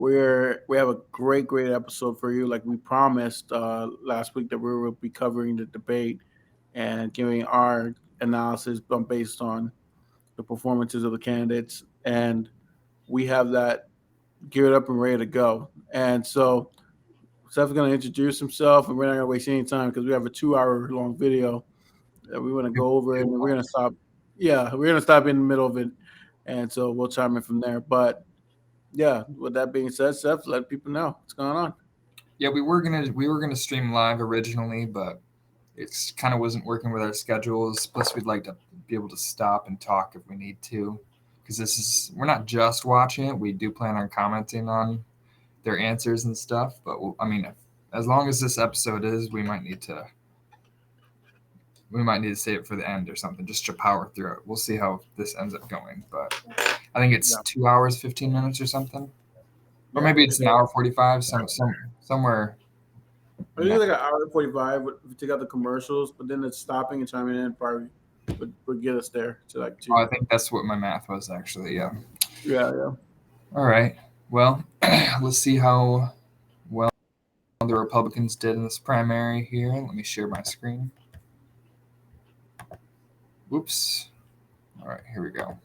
We have a great episode for you. Like we promised last week that we will be covering the debate and giving our analysis based on the performances of the candidates, and we have that geared up and ready to go. And so Seth's going to introduce himself, and we're not going to waste any time because we have a 2 hour long video that we want to go over, and we're going to stop. Yeah, we're going to stop in the middle of it, and so we'll chime in from there. But yeah, with that being said, Seth, let people know what's going on. Yeah, we were gonna stream live originally, but it's kind of wasn't working with our schedules. Plus, we'd like to be able to stop and talk if we need to, because we're not just watching it. We do plan on commenting on their answers and stuff. But as long as this episode is, we might need to save it for the end or something, just to power through it. We'll see how this ends up going, but I think it's 2 hours 15 minutes or something, or maybe it's an hour 45, somewhere. I think like an hour 45 if you take out the commercials, but then it's stopping and chiming in probably would get us there to like 2. I think that's what my math was actually. Yeah. Yeah. All right. Well, let's see how well the Republicans did in this primary here. Let me share my screen. Whoops. All right, here we go.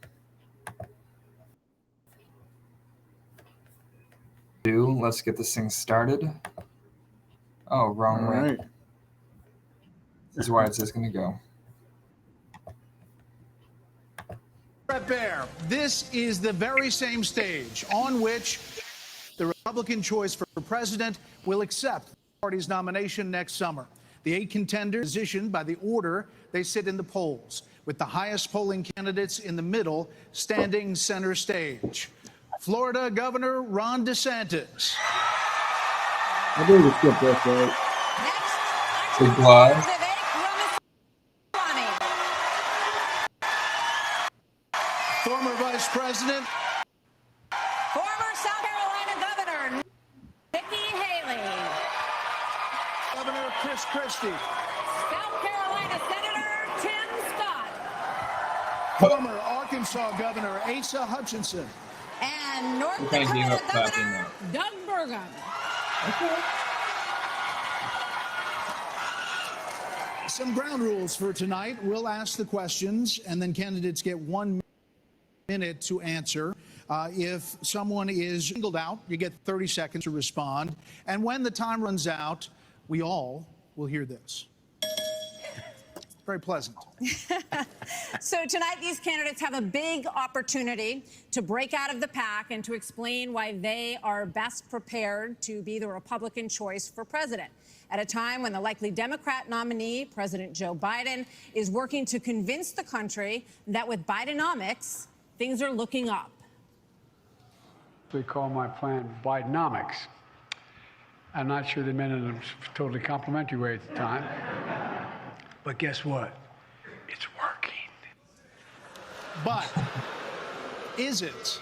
Let's get this thing started. Oh, wrong way. Right. This is why it's just going to go. Bear, this is the very same stage on which the Republican choice for president will accept the party's nomination next summer. The 8 contenders positioned by the order they sit in the polls, with the highest polling candidates in the middle standing center stage. Florida Governor Ron DeSantis. I think we skipped that, right? Big live. Former Vice President. Former South Carolina Governor Nikki Haley. Governor Chris Christie. South Carolina Senator Tim Scott. Former Arkansas Governor Asa Hutchinson. And North Dakota Governor Doug Burgum. Okay. Some ground rules for tonight. We'll ask the questions, and then candidates get 1 minute to answer. If someone is singled out, you get 30 seconds to respond. And when the time runs out, we all will hear this. Very pleasant. So tonight, these candidates have a big opportunity to break out of the pack and to explain why they are best prepared to be the Republican choice for president, at a time when the likely Democrat nominee, President Joe Biden, is working to convince the country that with Bidenomics, things are looking up. They call my plan Bidenomics. I'm not sure they meant it in a totally complimentary way at the time. But guess what? It's working. But is it?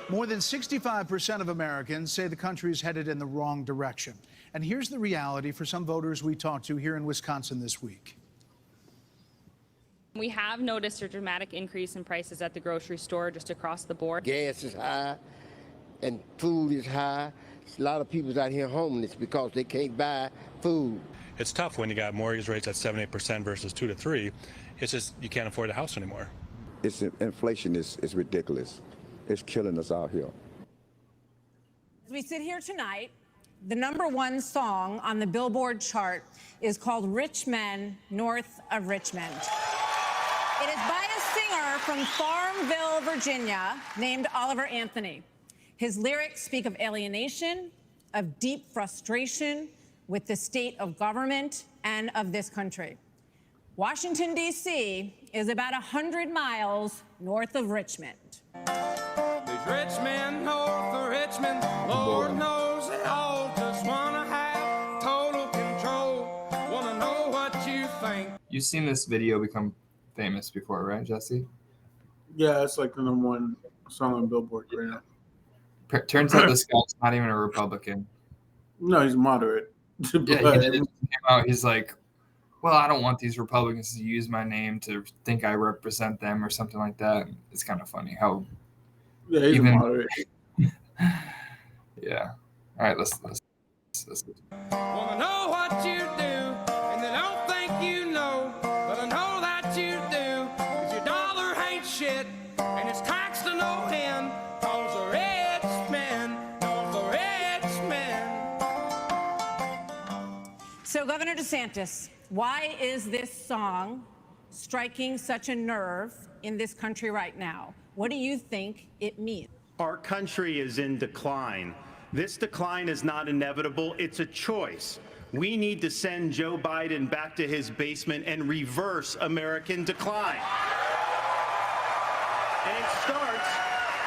More than 65% of Americans say the country is headed in the wrong direction. And here's the reality for some voters we talked to here in Wisconsin this week. We have noticed a dramatic increase in prices at the grocery store just across the board. Gas is high and food is high. A lot of people's out here homeless because they can't buy food. It's tough when you got mortgage rates at 7-8% versus 2 to 3. It's just you can't afford a house anymore. Inflation is ridiculous. It's killing us out here. As we sit here tonight, the #1 song on the Billboard chart is called Rich Men North of Richmond. It is by a singer from Farmville, Virginia, named Oliver Anthony. His lyrics speak of alienation, of deep frustration with the state of government and of this country. Washington, D.C. is about 100 miles north of Richmond. These rich men north of Richmond, Lord knows they all just want to have total control, want to know what you think. You've seen this video become famous before, right, Jesse? Yeah, it's like the #1 song on Billboard right now. Turns out this guy's not even a Republican. No, he's moderate. Yeah, he came out, he's like, well, I don't want these Republicans to use my name to think I represent them or something like that. It's kind of funny how he's moderate. Yeah. All right, let's Wanna know what you do, and they don't think you know, but I know that you do, 'cause your dollar ain't shit, and it's taxed to no end, 'cause the rich men, 'cause the rich men. So, Governor DeSantis, why is this song striking such a nerve in this country right now? What do you think it means? Our country is in decline. This decline is not inevitable, it's a choice. We need to send Joe Biden back to his basement and reverse American decline. And it starts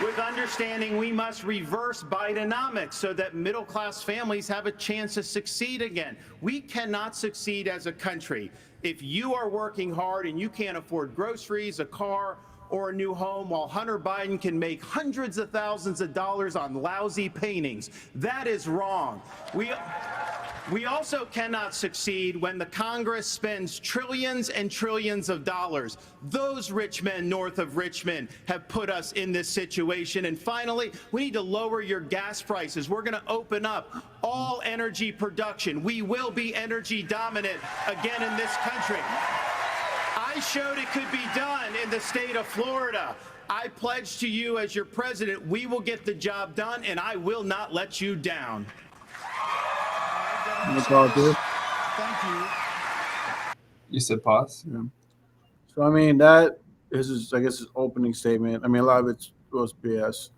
with understanding we must reverse Bidenomics so that middle-class families have a chance to succeed again. We cannot succeed as a country if you are working hard and you can't afford groceries, a car, or a new home, while Hunter Biden can make hundreds of thousands of dollars on lousy paintings. That is wrong. We also cannot succeed when the Congress spends trillions and trillions of dollars. Those rich men north of Richmond have put us in this situation. And finally, we need to lower your gas prices. We're going to open up all energy production. We will be energy dominant again in this country. I showed it could be done in the state of Florida. I pledge to you as your president, we will get the job done, and I will not let you down. No problem. Thank you. You said pause. Yeah. So I mean that is his, I guess, his opening statement. I mean, a lot of it was BS.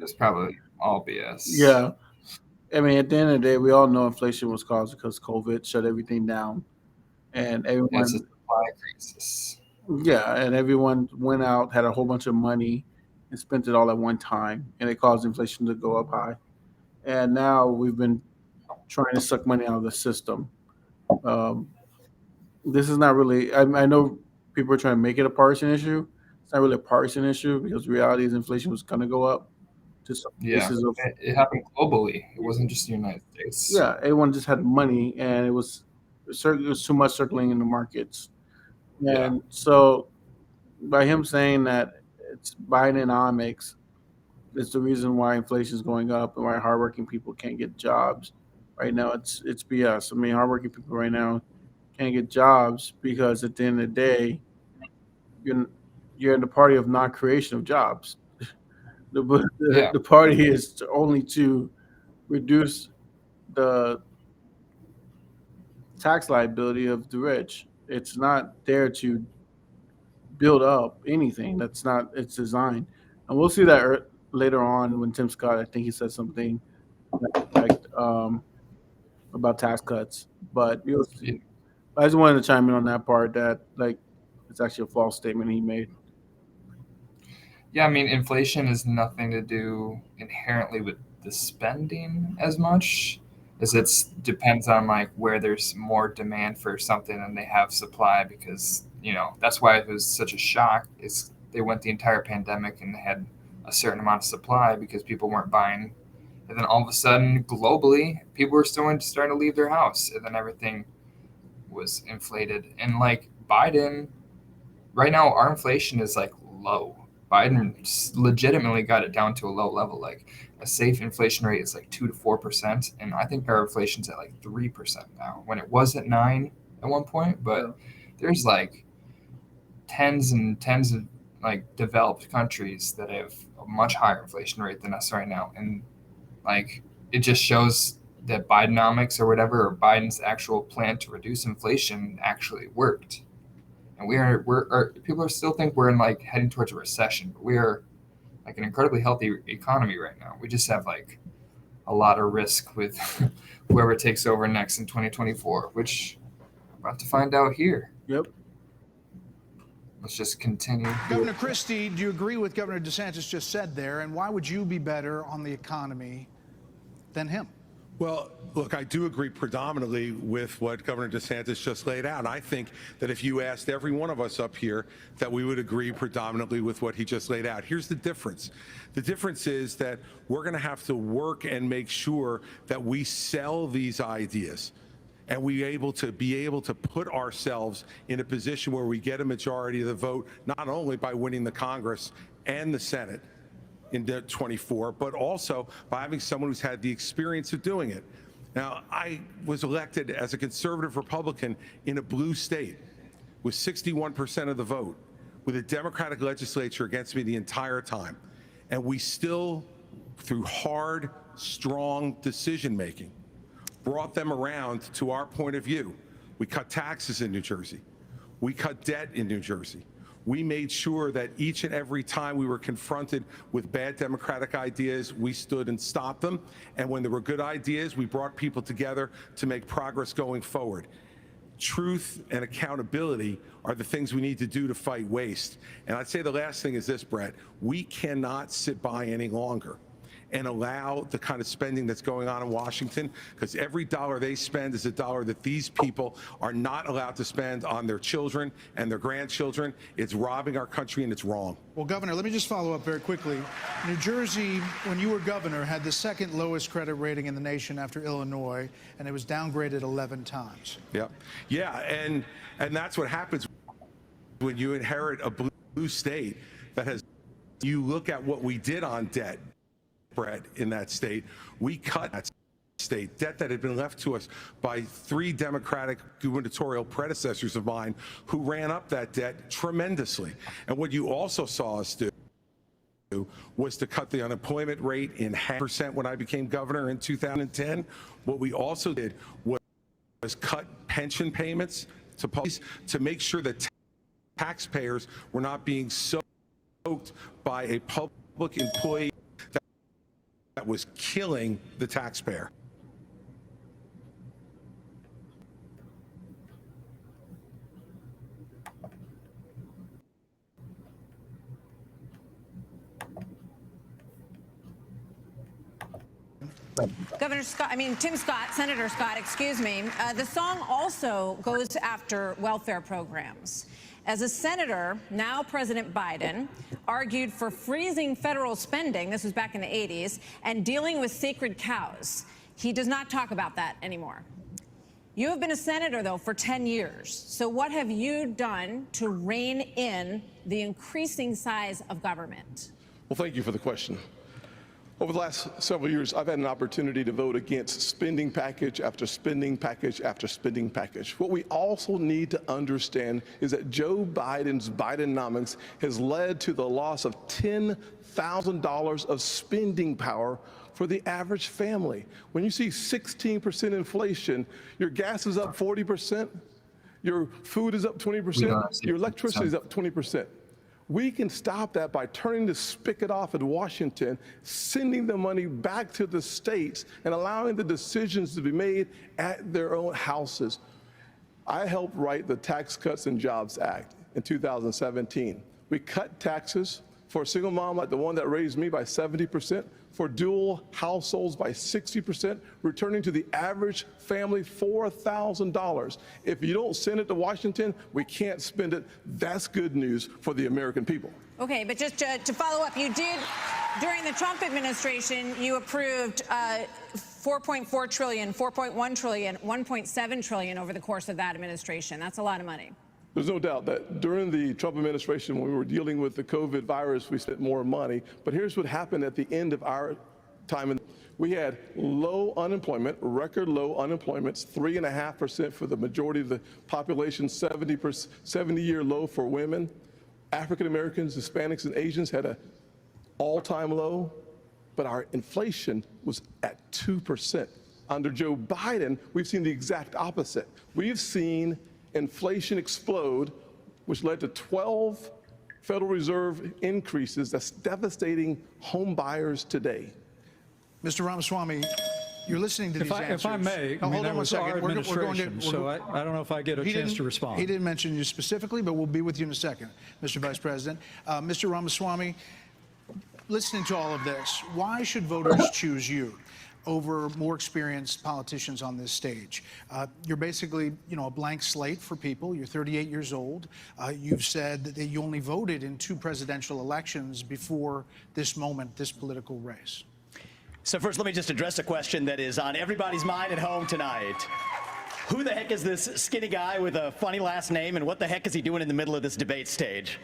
It's probably all BS. Yeah. I mean, at the end of the day, we all know inflation was caused because COVID shut everything down, and everyone. It's a supply crisis. Yeah, and everyone went out, had a whole bunch of money, and spent it all at one time, and it caused inflation to go up high. And now we've been trying to suck money out of the system. This is not really. I know people are trying to make it a partisan issue. It's not really a partisan issue because the reality is inflation was going to go up. Yeah, it happened globally. It wasn't just the United States. Yeah, everyone just had money, and it was too much circling in the markets. And so, by him saying that it's Bidenomics, it's the reason why inflation is going up and why hardworking people can't get jobs right now. It's BS. I mean, hardworking people right now can't get jobs because at the end of the day, you're in the party of non-creation of jobs. The party is only to reduce the tax liability of the rich. It's not there to build up anything. That's not its design. And we'll see that later on when Tim Scott, I think he said something like about tax cuts. But you'll see. I just wanted to chime in on that part that it's actually a false statement he made. Yeah, I mean, inflation has nothing to do inherently with the spending as much as it depends on where there's more demand for something and they have supply, because that's why it was such a shock. Is they went the entire pandemic and they had a certain amount of supply because people weren't buying, and then all of a sudden globally people were starting to leave their house, and then everything was inflated. And Biden, right now our inflation is low. Biden legitimately got it down to a low level. A safe inflation rate is 2 to 4%, and I think our inflation's at 3% now. When it was at 9 at one point, but there's tens and tens of developed countries that have a much higher inflation rate than us right now, and it just shows that Bidenomics or whatever, or Biden's actual plan to reduce inflation actually worked. And people still think we're in heading towards a recession, but we are an incredibly healthy economy right now. We just have a lot of risk with whoever takes over next in 2024, which I'm about to find out here. Yep. Let's just continue. Governor Christie, do you agree with Governor DeSantis just said there? And why would you be better on the economy than him? Well, look, I do agree predominantly with what Governor DeSantis just laid out. I think that if you asked every one of us up here, that we would agree predominantly with what he just laid out. Here's the difference. The difference is that we're going to have to work and make sure that we sell these ideas, and be able to put ourselves in a position where we get a majority of the vote, not only by winning the Congress and the Senate, in 24, but also by having someone who's had the experience of doing it. Now, I was elected as a conservative Republican in a blue state with 61% of the vote, with a Democratic legislature against me the entire time. And we still, through hard, strong decision-making, brought them around to our point of view. We cut taxes in New Jersey. We cut debt in New Jersey. We made sure that each and every time we were confronted with bad Democratic ideas, we stood and stopped them. And when there were good ideas, we brought people together to make progress going forward. Truth and accountability are the things we need to do to fight waste. And I'd say the last thing is this, Brett. We cannot sit by any longer and allow the kind of spending that's going on in Washington, because every dollar they spend is a dollar that these people are not allowed to spend on their children and their grandchildren. It's robbing our country, and it's wrong. Well, Governor, let me just follow up very quickly. New Jersey, when you were governor, had the second lowest credit rating in the nation after Illinois, and it was downgraded 11 times. Yep. Yeah, and that's what happens when you inherit a blue state that has, you look at what we did on debt, Brett, in that state. We cut that state debt that had been left to us by 3 Democratic gubernatorial predecessors of mine who ran up that debt tremendously. And what you also saw us do was to cut the unemployment rate in 0.5% when I became governor in 2010. What we also did was cut pension payments to police to make sure that taxpayers were not being soaked by a public employee that was killing the taxpayer. Tim Scott, Senator Scott, excuse me. The song also goes after welfare programs. As a senator, now President Biden argued for freezing federal spending, this was back in the 80s, and dealing with sacred cows. He does not talk about that anymore. You have been a senator, though, for 10 years. So what have you done to rein in the increasing size of government? Well, thank you for the question. Over the last several years, I've had an opportunity to vote against spending package after spending package after spending package. What we also need to understand is that Joe Biden's Bidenomics has led to the loss of $10,000 of spending power for the average family. When you see 16% inflation, your gas is up 40%, your food is up 20%, your electricity is up 20%. We can stop that by turning the spigot off at Washington, sending the money back to the states, and allowing the decisions to be made at their own houses. I helped write the Tax Cuts and Jobs Act in 2017. We cut taxes for a single mom like the one that raised me by 70%, for dual households by 60%, returning to the average family $4,000. If you don't send it to Washington, we can't spend it. That's good news for the American people. Okay, but just to follow up, you did, during the Trump administration, you approved $4.4 trillion, $4.1 trillion, $1.7 trillion over the course of that administration. That's a lot of money. There's no doubt that during the Trump administration, when we were dealing with the COVID virus, we spent more money. But here's what happened at the end of our time. We had low unemployment, record low unemployments, 3.5% for the majority of the population, 70-year low for women. African Americans, Hispanics, and Asians had an all-time low, but our inflation was at 2%. Under Joe Biden, we've seen the exact opposite. We've seen inflation explode, which led to 12 Federal Reserve increases that's devastating home buyers today. Mr. Ramaswamy, you're listening to these answers. If I may, hold on one second. We're going to, I don't know if I get a chance to respond. He didn't mention you specifically, but we'll be with you in a second, Mr. Vice President. Mr. Ramaswamy, listening to all of this, why should voters choose you over more experienced politicians on this stage? You're basically, a blank slate for people. You're 38 years old. You've said that you only voted in 2 presidential elections before this moment, this political race. So first, let me just address a question that is on everybody's mind at home tonight. Who the heck is this skinny guy with a funny last name, and what the heck is he doing in the middle of this debate stage?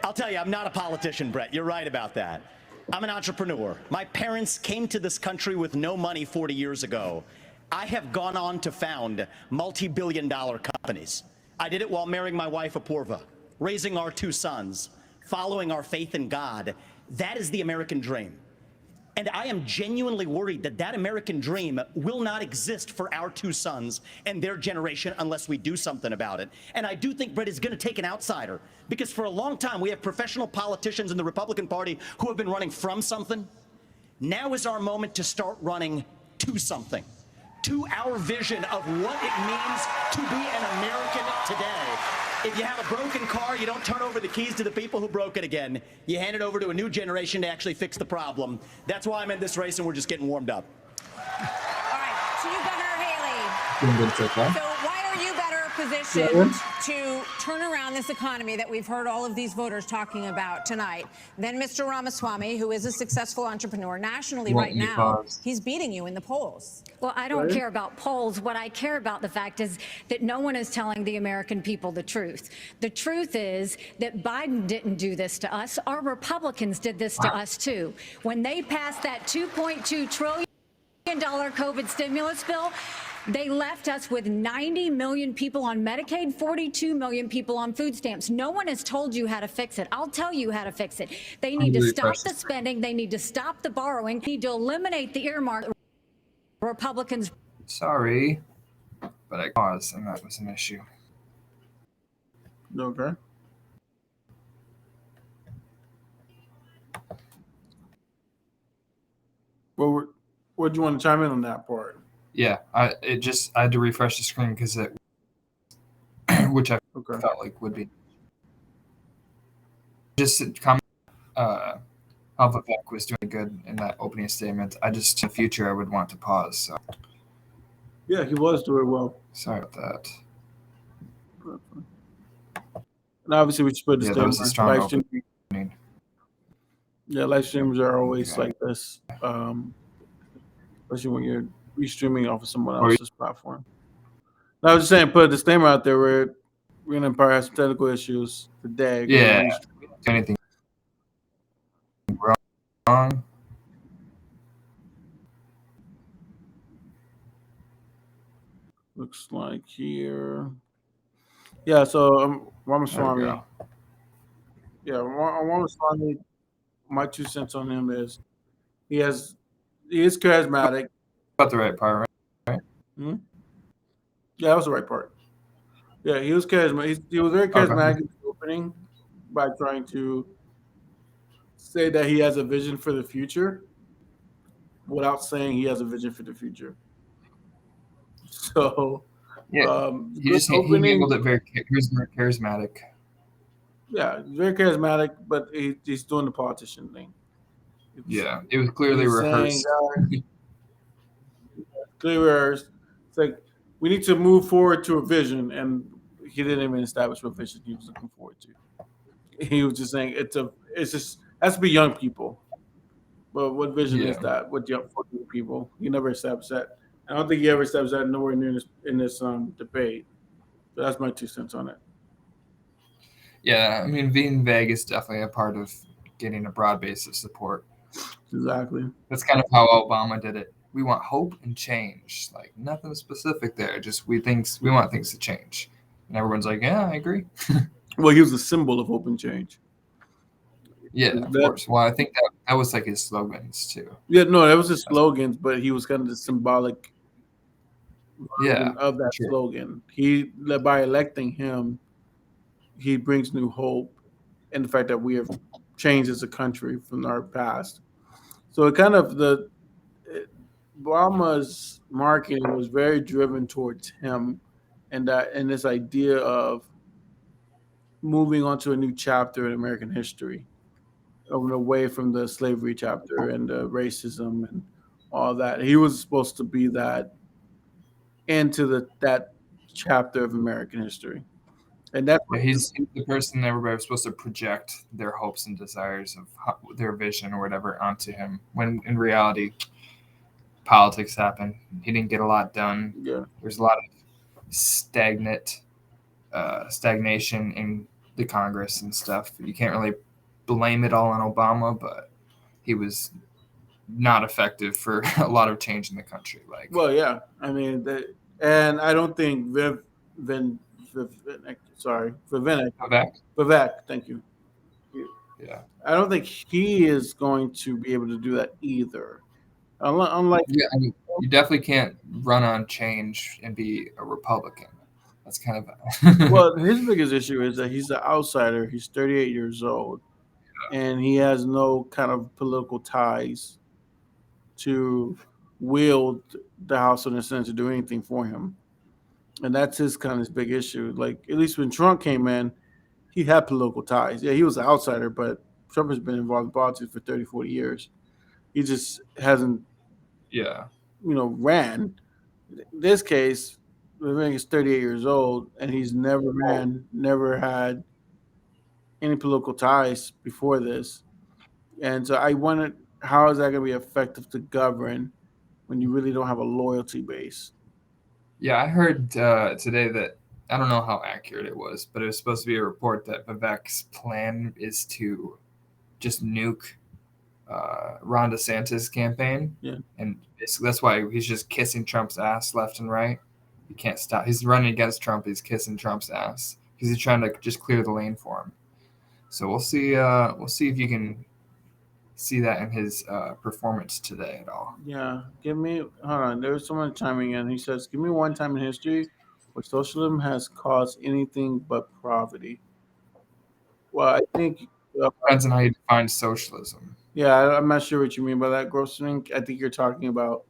I'll tell you, I'm not a politician, Brett. You're right about that. I'm an entrepreneur. My parents came to this country with no money 40 years ago. I have gone on to found multi-billion-dollar companies. I did it while marrying my wife, Apoorva, raising our 2 sons, following our faith in God. That is the American dream. And I am genuinely worried that that American dream will not exist for our 2 sons and their generation unless we do something about it. And I do think Brett is going to take an outsider, because for a long time we have professional politicians in the Republican Party who have been running from something. Now is our moment to start running to something, to our vision of what it means to be an American today. If you have a broken car, you don't turn over the keys to the people who broke it again. You hand it over to a new generation to actually fix the problem. That's why I'm in this race, and we're just getting warmed up. All right, to you, Governor Haley. So why are you better positioned to turn around this economy that we've heard all of these voters talking about tonight than Mr. Ramaswamy, who is a successful entrepreneur nationally right now? He's beating you in the polls. Well, I don't care about polls. What I care about the fact is that no one is telling the American people the truth. The truth is that Biden didn't do this to us. Our Republicans did this to us, too. When they passed that $2.2 trillion COVID stimulus bill, they left us with 90 million people on Medicaid, 42 million people on food stamps. No one has told you how to fix it. I'll tell you how to fix it. They need to stop the spending. They need to stop the borrowing. They need to eliminate the earmark. Republicans. Sorry, but I paused, and that was an issue. Okay. Well, what do you want to chime in on that part? Yeah, I had to refresh the screen because it, which I felt like would be just comment. Vivek was doing good in that opening statement. In the future, I would want to pause. So. Yeah, he was doing well. Sorry about that. And obviously, we should put that was a strong opening. Yeah, live streamers are always like this, especially when you're restreaming off of someone else's platform. Now, I was just saying, put a disclaimer out there. We're going to probably have some technical issues today. Yeah, anything wrong? Looks like here. Yeah, so Ramaswamy. Yeah, Ramaswamy, my 2 cents on him is he is charismatic. Got the right part, right? Hmm? Yeah, that was the right part. Yeah, he was charismatic. He was very charismatic in the opening by trying to say that he has a vision for the future without saying he has a vision for the future. So, yeah, he handled it very charismatic. Yeah, very charismatic, but he's doing the politician thing. It was clearly rehearsed. Clearly rehearsed. It's like we need to move forward to a vision, and he didn't even establish what vision he was looking forward to. He was just saying it's just has to be young people. But what vision is that? What young people? He never established that. I don't think he ever established that nowhere near in this debate. So that's my 2 cents on it. Yeah, I mean, being vague is definitely a part of getting a broad base of support. Exactly. That's kind of how Obama did it. We want hope and change. Like nothing specific there. Just we want things to change. And everyone's like, yeah, I agree. Well, he was a symbol of hope and change. Yeah, of course. Well, I think that was like his slogans too. Yeah, no, that was his slogans, but he was kind of the symbolic of that slogan. By electing him, he brings new hope and the fact that we have changed as a country from our past. So it kind of Obama's marketing was very driven towards him and this idea of moving on to a new chapter in American history, away from the slavery chapter and the racism and all that. He was supposed to be that into that chapter of American history. And that's he's the person everybody was supposed to project their hopes and desires of their vision or whatever onto him. When in reality, politics happened. He didn't get a lot done. Yeah, there's a lot of stagnation in the Congress and stuff. You can't really blame it all on Obama, but he was not effective for a lot of change in the country. Like, well, yeah, I mean, and I don't think Vivek, thank you. yeah, I don't think he is going to be able to do that either. Unlike, yeah, I mean, you definitely can't run on change and be a Republican. That's kind of well, his biggest issue is that he's an outsider. He's 38 years old, and he has no kind of political ties to wield the House of the Senate to do anything for him. And that's his kind of his big issue. Like, at least when Trump came in, he had political ties. Yeah, he was an outsider, but Trump has been involved in politics for 30, 40 years. He just hasn't, yeah. Ran. In this case, Vivek is 38 years old, and he's never ran, never had any political ties before this. And so I wondered, how is that going to be effective to govern when you really don't have a loyalty base? Yeah, I heard today that I don't know how accurate it was, but it was supposed to be a report that Vivek's plan is to just nuke Ron DeSantis' campaign, Yeah. and that's why he's just kissing Trump's ass left and right. He can't stop. He's running against Trump. He's kissing Trump's ass because he's trying to just clear the lane for him. So we'll see. We'll see if you can see that in his performance today at all. Yeah, hold on. There's someone chiming in. He says, give me one time in history where socialism has caused anything but poverty. Well, I think. Depends on how you define socialism. Yeah, I'm not sure what you mean by that, Grossman. I think you're talking about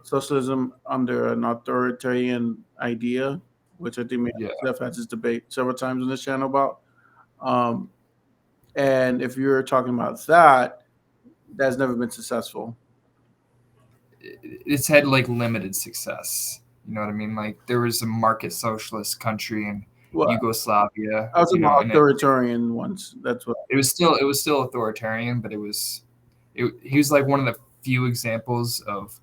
socialism under an authoritarian idea, which I think me and Seth had this debate several times on this channel about. And if you're talking about that, that's never been successful. It's had like limited success. You know what I mean? Like there was a market socialist country in Yugoslavia. I was talking about authoritarian ones. That's what it was still authoritarian, but he was like one of the few examples of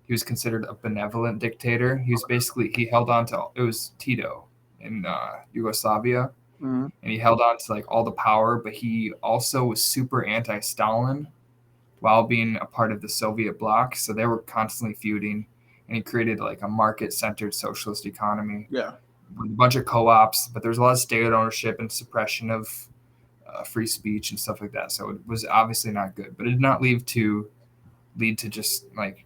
he was considered a benevolent dictator. He held on to it was Tito in Yugoslavia, and he held on to like all the power, but he also was super anti-Stalin while being a part of the Soviet bloc. So they were constantly feuding, and he created like a market-centered socialist economy. Yeah. With a bunch of co-ops, but there's a lot of state ownership and suppression of free speech and stuff like that. So it was obviously not good, but it did not lead to just like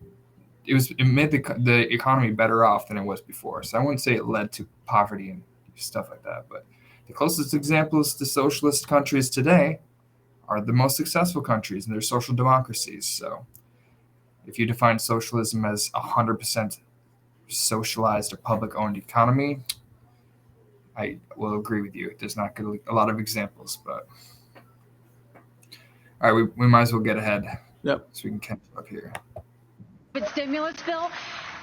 it made the economy better off than it was before. So I wouldn't say it led to poverty and stuff like that, but the closest examples to socialist countries today are the most successful countries, and they're social democracies. So if you define socialism as 100% socialized or public-owned economy, I will agree with you. There's not a lot of examples, but all right, we might as well get ahead. Yep. So we can catch up here. But stimulus bill,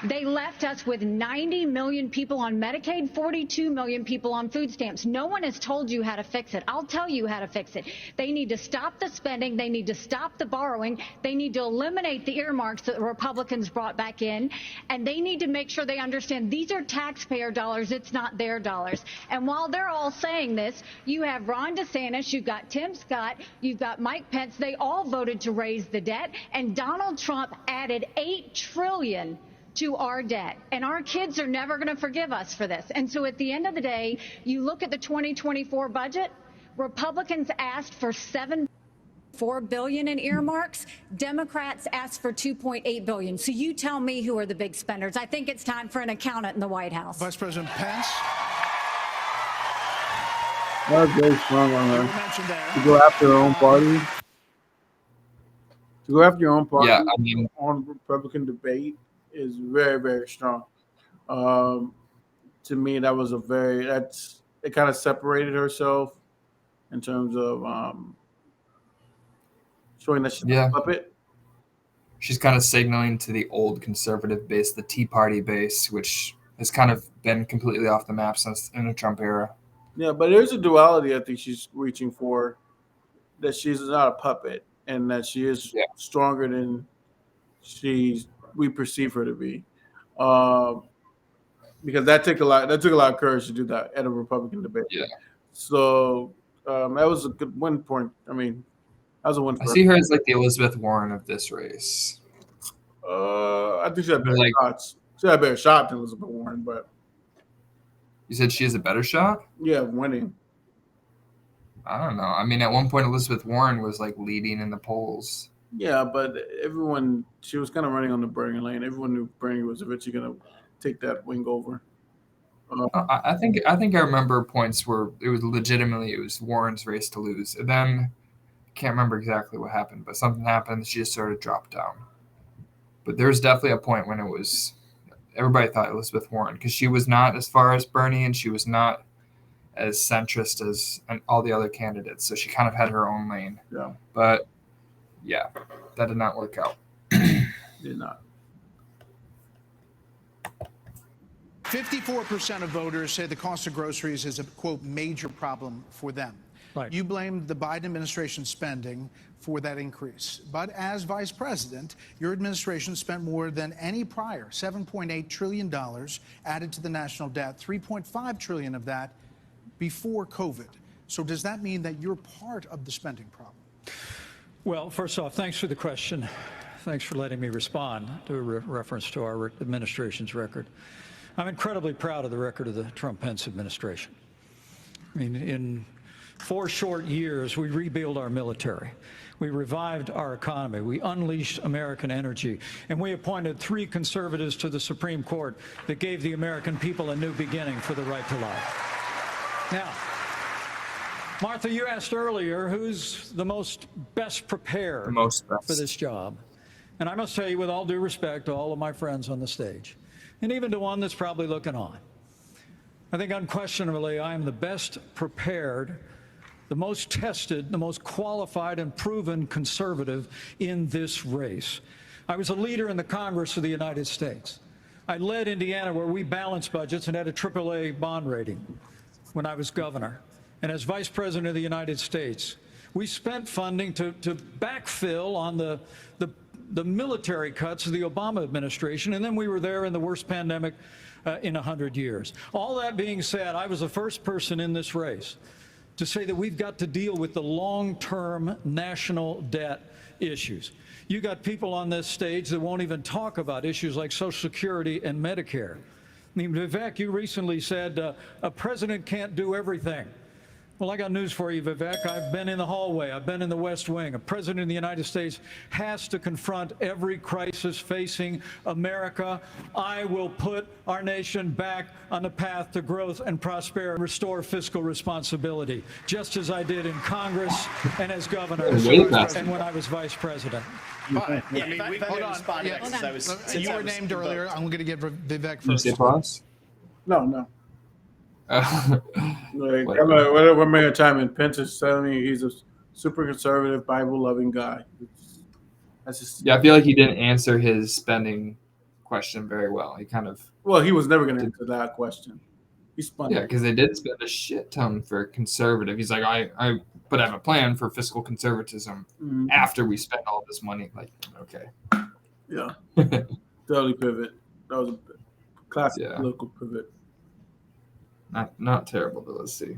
they left us with 90 million people on Medicaid, 42 million people on food stamps. No one has told you how to fix it. I'll tell you how to fix it. They need to stop the spending. They need to stop the borrowing. They need to eliminate the earmarks that the Republicans brought back in. And they need to make sure they understand these are taxpayer dollars. It's not their dollars. And while they're all saying this, you have Ron DeSantis, you've got Tim Scott, you've got Mike Pence. They all voted to raise the debt. And Donald Trump added $8 trillion to our debt, and our kids are never going to forgive us for this. And so at the end of the day, you look at the 2024 budget, Republicans asked for $7.4 billion in earmarks. Democrats asked for $2.8 billion. So you tell me who are the big spenders. I think it's time for an accountant in the White House. Vice President Pence. That was very strong on her. To go after her own party. To go after your own party on Republican debate is very, very strong. To me, that was it kind of separated herself in terms of showing that she's a puppet. She's kind of signaling to the old conservative base, the Tea Party base, which has kind of been completely off the map since in the Trump era. Yeah, but there's a duality I think she's reaching for, that she's not a puppet and that she is stronger than we perceive her to be, because that took a lot of courage to do that at a Republican debate. Yeah. So that was a good one point. I mean, That was a win I for see her as like the Elizabeth Warren of this race. I think she had better Like- shots. She had a better shot than Elizabeth Warren, but You said she has a better shot? yeah, winning. I don't know. I mean, at one point, Elizabeth Warren was like leading in the polls. Yeah, but she was kind of running on the Bernie lane. Everyone knew Bernie was eventually going to take that wing over. I think I remember points where it was Warren's race to lose. And then I can't remember exactly what happened, but something happened. She just sort of dropped down. But there was definitely a point when everybody thought Elizabeth Warren, because she was not as far as Bernie and she was not as centrist as all the other candidates. So she kind of had her own lane. Yeah. But yeah, that did not work out. Did not. 54% of voters say the cost of groceries is a, quote, major problem for them. Right. You blamed the Biden administration spending for that increase. But as vice president, your administration spent more than any prior, $7.8 trillion added to the national debt, $3.5 trillion of that before COVID. So does that mean that you're part of the spending problem? Well, first off, thanks for the question. Thanks for letting me respond to a reference to our administration's record. I'm incredibly proud of the record of the Trump-Pence administration. I mean, in 4 short years, we rebuilt our military. We revived our economy. We unleashed American energy. And we appointed 3 conservatives to the Supreme Court that gave the American people a new beginning for the right to life. Now, Martha, you asked earlier who's the most best prepared for this job. And I must tell you, with all due respect to all of my friends on the stage, and even to one that's probably looking on, I think unquestionably I am the best prepared, the most tested, the most qualified and proven conservative in this race. I was a leader in the Congress of the United States. I led Indiana where we balanced budgets and had a AAA bond rating when I was governor. And as Vice President of the United States, we spent funding to backfill on the military cuts of the Obama administration, and then we were there in the worst pandemic in 100 years. All that being said, I was the first person in this race to say that we've got to deal with the long-term national debt issues. You got people on this stage that won't even talk about issues like Social Security and Medicare. I mean, Vivek, you recently said a president can't do everything. Well, I got news for you, Vivek. I've been in the hallway. I've been in the West Wing. A president of the United States has to confront every crisis facing America. I will put our nation back on the path to growth and prosperity, restore fiscal responsibility, just as I did in Congress and as governor and when I was vice president. But, Yeah, if I may respond to that, 'cause I was- since you I were was named earlier. invoked. I'm going to give Vivek Can you first. say pause? No. Like, what made a time in Pence is telling me he's a super conservative, Bible-loving guy. That's just Yeah, I feel like he didn't answer his spending question very well. He kind of he was never going to answer that question. He spun. Yeah, because they did spend a shit ton for conservative. He's like, I have a plan for fiscal conservatism after we spend all this money. Like, okay. Yeah. Totally pivot. That was a classic political pivot. Not terrible, but let's see.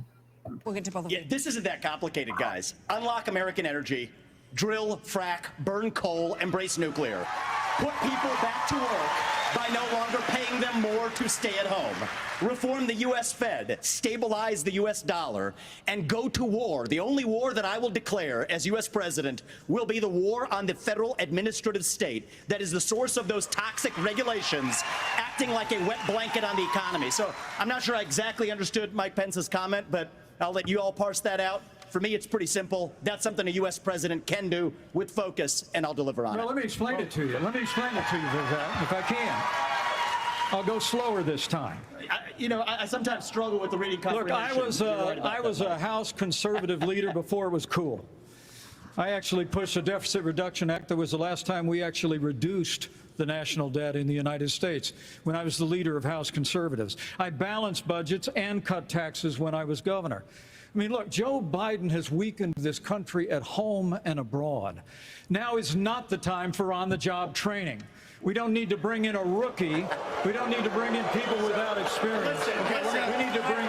We'll get to both of them. This isn't that complicated, guys. Unlock American energy, drill, frack, burn coal, embrace nuclear. Put people back to work by no longer paying them more to stay at home. Reform the U.S. Fed, stabilize the U.S. dollar, and go to war. The only war that I will declare as U.S. president will be the war on the federal administrative state that is the source of those toxic regulations acting like a wet blanket on the economy. So I'm not sure I exactly understood Mike Pence's comment, but I'll let you all parse that out. For me, it's pretty simple. That's something a U.S. president can do with focus, and I'll deliver on it. Well, let me explain it to you. Vivek, if I can. I'll go slower this time. I sometimes struggle with the reading comprehension. Look, I was a House conservative leader before it was cool. I actually pushed a deficit reduction act. That was the last time we actually reduced the national debt in the United States when I was the leader of House conservatives. I balanced budgets and cut taxes when I was governor. I mean, look, Joe Biden has weakened this country at home and abroad. Now is not the time for on-the-job training. We don't need to bring in a rookie. We don't need to bring in people without experience. We need to bring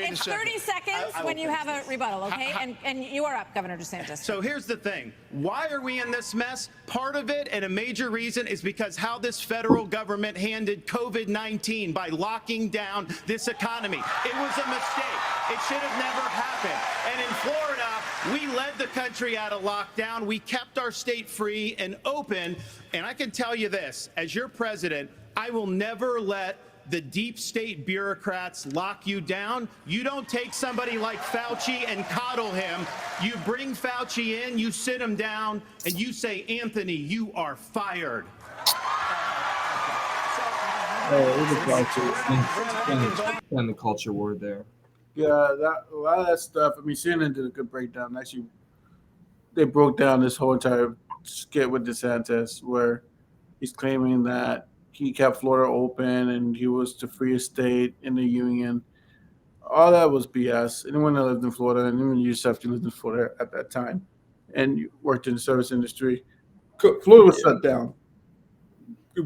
It's 30 seconds when you have a rebuttal, okay? And you are up, Governor DeSantis. So here's the thing. Why are we in this mess? Part of it, and a major reason, is because how this federal government handled COVID-19 by locking down this economy. It was a mistake. It should have never happened. And in Florida, we led the country out of lockdown. We kept our state free and open. And I can tell you this, as your president, I will never let the deep state bureaucrats lock you down. You don't take somebody like Fauci and coddle him. You bring Fauci in, you sit him down, and you say, Anthony, you are fired. And the culture war there. Yeah, a lot of that stuff. I mean, CNN did a good breakdown. Actually, they broke down this whole entire skit with DeSantis, where he's claiming that he kept Florida open and he was the freest state in the union. All that was BS. Anyone that lived in Florida, and even yourself, you lived in Florida at that time, and you worked in the service industry, Florida was shut down.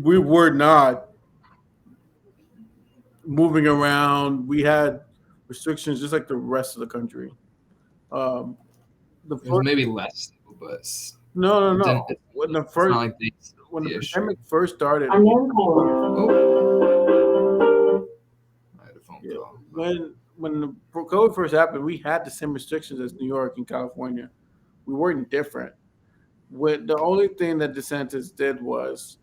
We were not moving around. We had restrictions just like the rest of the country. It was maybe less, but no. When the pandemic first started, when the COVID first happened, we had the same restrictions as New York and California. We weren't different. The only thing that DeSantis did was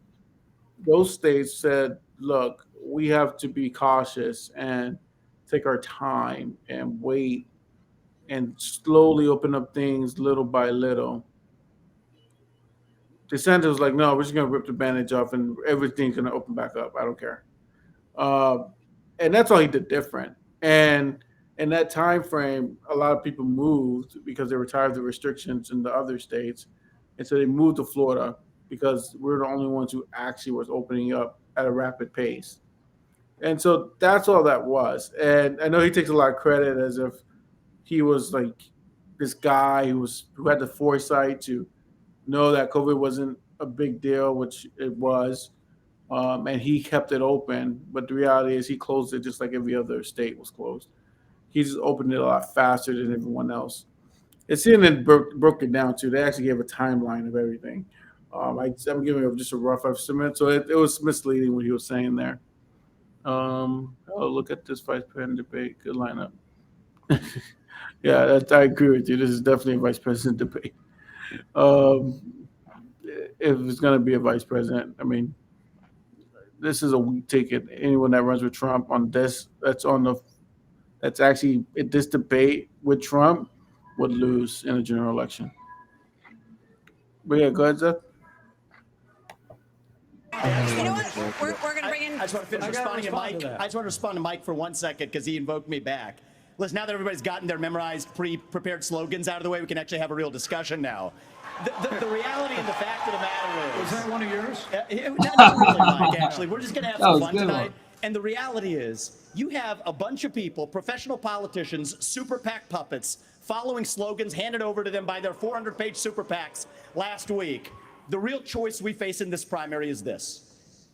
those states said, "Look, we have to be cautious and take our time and wait and slowly open up things little by little." DeSantis was like, "No, we're just going to rip the bandage off and everything's going to open back up. I don't care." And that's all he did different. And in that time frame, a lot of people moved because they were tired of the restrictions in the other states. And so they moved to Florida because we're the only ones who actually was opening up at a rapid pace. And so that's all that was. And I know he takes a lot of credit as if he was like this guy who had the foresight to know that COVID wasn't a big deal, which it was. And he kept it open. But the reality is he closed it just like every other state was closed. He just opened it a lot faster than everyone else. And CNN broke it down too. They actually gave a timeline of everything. I'm giving just a rough estimate. So it was misleading what he was saying there. Look at this vice president debate. Good lineup. Yeah, I agree with you. This is definitely a vice president debate. If it's going to be a vice president, I mean, this is a weak ticket. Anyone that runs with Trump on this, that's actually this debate with Trump would lose in a general election. But yeah, go ahead, Seth. You know what? We're going to bring in. I just want to finish responding to Mike. I just want to respond to Mike for 1 second because he invoked me back. Listen, now that everybody's gotten their memorized, pre-prepared slogans out of the way, we can actually have a real discussion now. The reality and the fact of the matter is... Was that one of yours? Not really, Mike, actually. We're just going to have some fun tonight. And the reality is, you have a bunch of people, professional politicians, super PAC puppets, following slogans handed over to them by their 400-page super PACs last week. The real choice we face in this primary is this.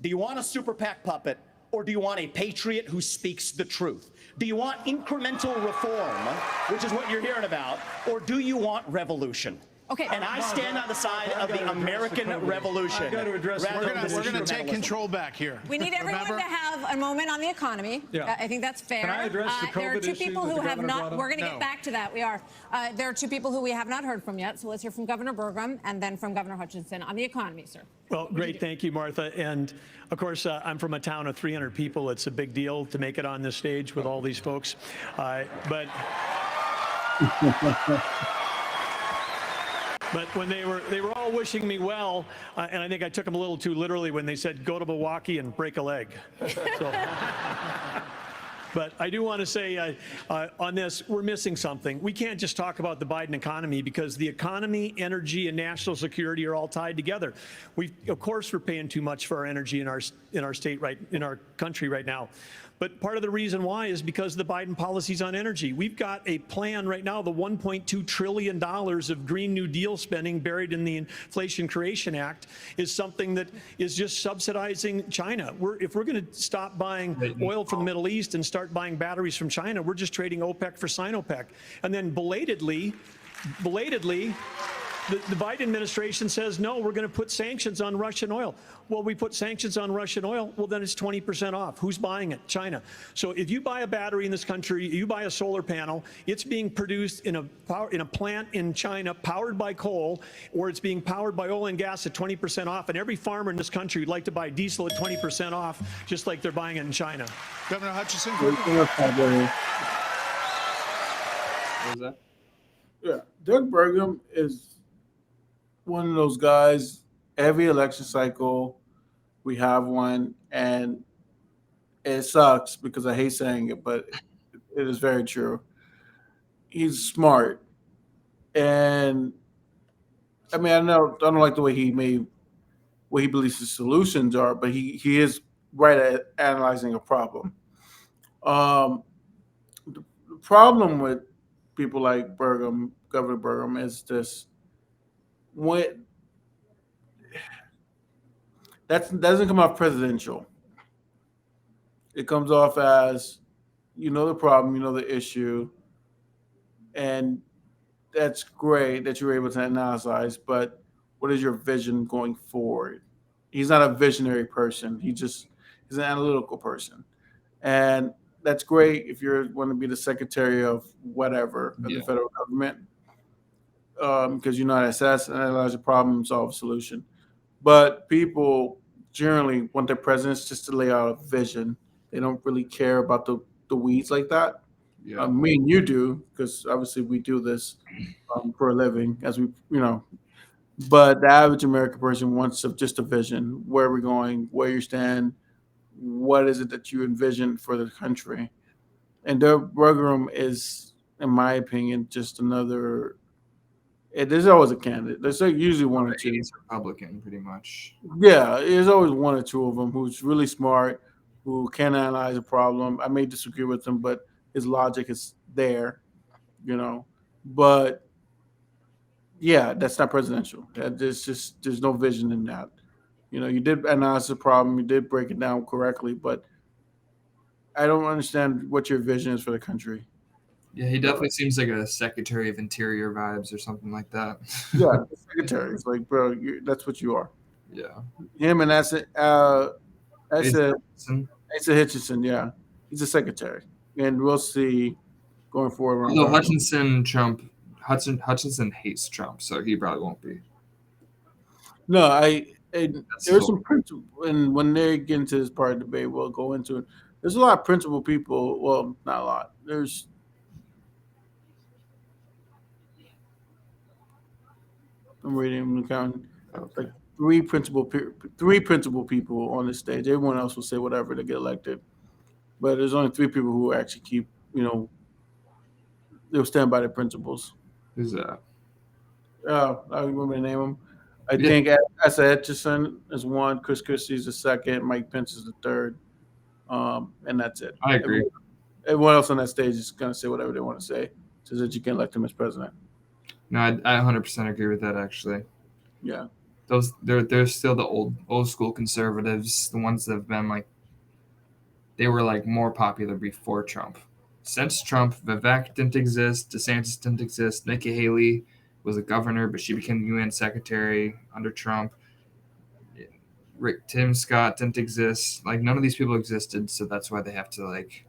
Do you want a super PAC puppet, or do you want a patriot who speaks the truth? Do you want incremental reform, which is what you're hearing about, or do you want revolution? Okay. And I stand on the side of the American Revolution. We're going to take control back here. We need everyone to have a moment on the economy. Yeah. I think that's fair. Can I address the COVID there are two people issue who that have the governor not. brought up? We're going to get back to that. We are. There are two people who we have not heard from yet. So let's hear from Governor Burgum and then from Governor Hutchinson on the economy, sir. Well, great. Thank you, Martha. And of course, I'm from a town of 300 people. It's a big deal to make it on this stage with all these folks. But when they were all wishing me well, and I think I took them a little too literally when they said, go to Milwaukee and break a leg. But I do want to say on this, we're missing something. We can't just talk about the Biden economy because the economy, energy, and national security are all tied together. Of course, we're paying too much for our energy in our state in our country right now. But part of the reason why is because of the Biden policies on energy. We've got a plan right now, the $1.2 trillion of Green New Deal spending buried in the Inflation Creation Act is something that is just subsidizing China. If we're going to stop buying oil from the Middle East and start buying batteries from China, we're just trading OPEC for Sinopec. And then belatedly, the Biden administration says, no, we're going to put sanctions on Russian oil. Well, we put sanctions on Russian oil, well, then it's 20% off. Who's buying it? China. So if you buy a battery in this country, you buy a solar panel, it's being produced in a plant in China powered by coal, or it's being powered by oil and gas at 20% off. And every farmer in this country would like to buy diesel at 20% off, just like they're buying it in China. Governor Hutchinson. What was that? Yeah, Doug Burgum is one of those guys. Every election cycle, we have one, and it sucks because I hate saying it, but it is very true. He's smart, and I mean, I don't like the way what he believes his solutions are, but he is right at analyzing a problem. The problem with people like Burgum, Governor Burgum, is this: when that doesn't come off presidential. It comes off as, you know, the problem, you know, the issue, and that's great that you're able to analyze. But what is your vision going forward? He's not a visionary person. He's an analytical person, and that's great if you want to be the secretary of whatever of the federal government, because you know how to assess, analyze a problem, solve a solution. But people generally want their presidents just to lay out a vision. They don't really care about the weeds like that. Yeah. Me and you do, because obviously we do this for a living, as we, you know. But the average American person wants just a vision. Where are we going? Where you stand? What is it that you envision for the country? And Doug Burgum is, in my opinion, just another. There's always a candidate. There's usually one or two. He's Republican, pretty much. Yeah, there's always one or two of them who's really smart, who can analyze a problem. I may disagree with him, but his logic is there, you know. But yeah, that's not presidential. There's no vision in that. You know, you did analyze the problem, you did break it down correctly, but I don't understand what your vision is for the country. Yeah, he definitely seems like a Secretary of Interior vibes or something like that. Yeah, secretary. It's like, bro, that's what you are. Yeah. Him and Asa Hutchinson. Yeah, he's a secretary, and we'll see going forward. Although Hutchinson hates Trump, so he probably won't be. No, there's some principle, and when they get into this part of the debate, we'll go into it. There's a lot of principled people. Well, not a lot. I'm reading and counting. Like three principal people on this stage. Everyone else will say whatever to get elected, but there's only three people who actually keep, you know, they'll stand by their principles. Who's that? I remember to name them. I think Asa Hutchinson is one, Chris Christie's the second, Mike Pence is the third, and that's it. I agree. Everyone else on that stage is going to say whatever they want to say so that you can elect him as president. No, I 100% agree with that, actually. Yeah. They're still the old school conservatives, the ones that have been like, they were like more popular before Trump. Since Trump, Vivek didn't exist, DeSantis didn't exist, Nikki Haley was a governor, but she became UN secretary under Trump. Tim Scott didn't exist. Like, none of these people existed, so that's why they have to, like,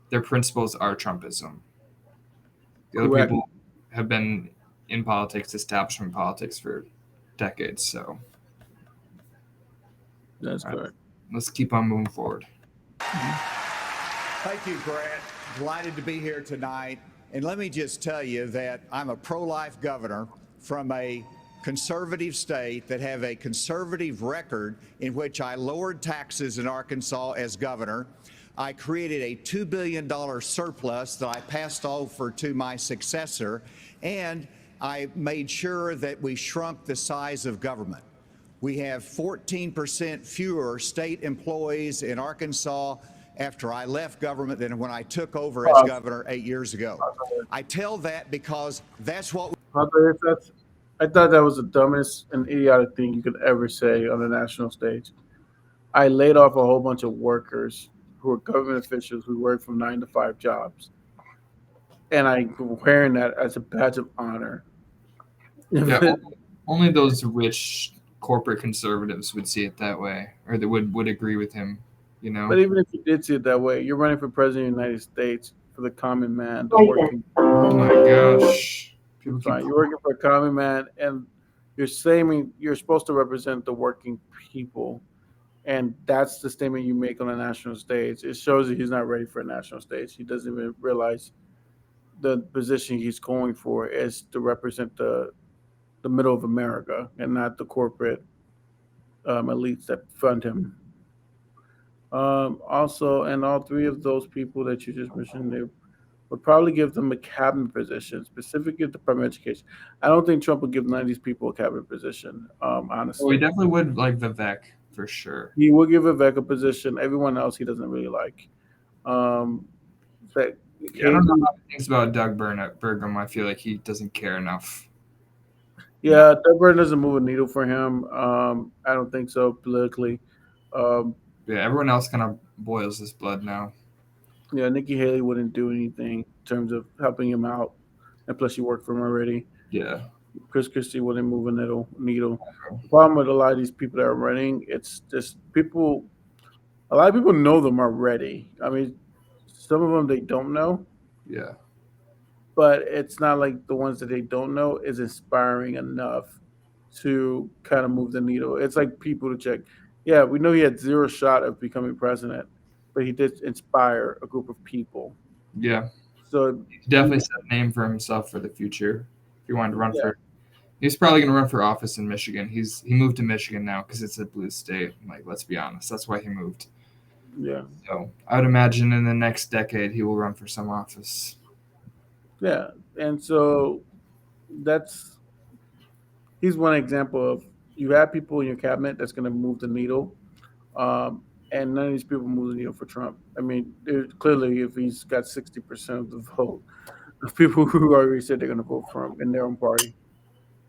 their principles are Trumpism. The other people have been in politics, establishment politics for decades, so that's correct. Let's keep on moving forward. Thank you, Grant. Delighted to be here tonight. And let me just tell you that I'm a pro-life governor from a conservative state that have a conservative record in which I lowered taxes in Arkansas as governor. I created a $2 billion surplus that I passed over to my successor, and I made sure that we shrunk the size of government. We have 14% fewer state employees in Arkansas after I left government than when I took over as governor 8 years ago. I tell that because that's what I thought that was the dumbest and idiotic thing you could ever say on a national stage. I laid off a whole bunch of workers who were government officials who worked from 9 to 5 jobs, and I'm wearing that as a badge of honor. Yeah, only those rich corporate conservatives would see it that way, or that would agree with him. You know. But even if you did see it that way, you're running for president of the United States for the common man, the working. Oh my gosh. It's fine. You're working for a common man, and you're saying you're supposed to represent the working people, and that's the statement you make on a national stage. It shows that he's not ready for a national stage. He doesn't even realize the position he's going for is to represent the middle of America and not the corporate elites that fund him. Also, and all three of those people that you just mentioned, they would probably give them a cabinet position, specifically Department of Education. I don't think Trump would give none of these people a cabinet position, honestly. Well, he definitely would like Vivek for sure. He will give Vivek a position. Everyone else he doesn't really like. Yeah, I don't know how he thinks about Doug Burgum. I feel like he doesn't care enough. Yeah, Doug Burgum doesn't move a needle for him. I don't think so politically. Yeah, everyone else kind of boils his blood now. Yeah, Nikki Haley wouldn't do anything in terms of helping him out, and plus she worked for him already. Yeah. Chris Christie wouldn't move a needle. The problem with a lot of these people that are running, it's just people. A lot of people know them already. I mean, some of them they don't know. Yeah. But it's not like the ones that they don't know is inspiring enough to kind of move the needle. It's like people to check. Yeah, we know he had zero shot of becoming president, but he did inspire a group of people. Yeah. So he definitely set a name for himself for the future. If he wanted to run for, he's probably going to run for office in Michigan. He moved to Michigan now because it's a blue state. Like, let's be honest, that's why he moved. Yeah. So I would imagine in the next decade he will run for some office. Yeah, and so he's one example of you have people in your cabinet that's going to move the needle, and none of these people move the needle for Trump. I mean, clearly, if he's got 60% of the vote of people who already said they're going to vote for him in their own party,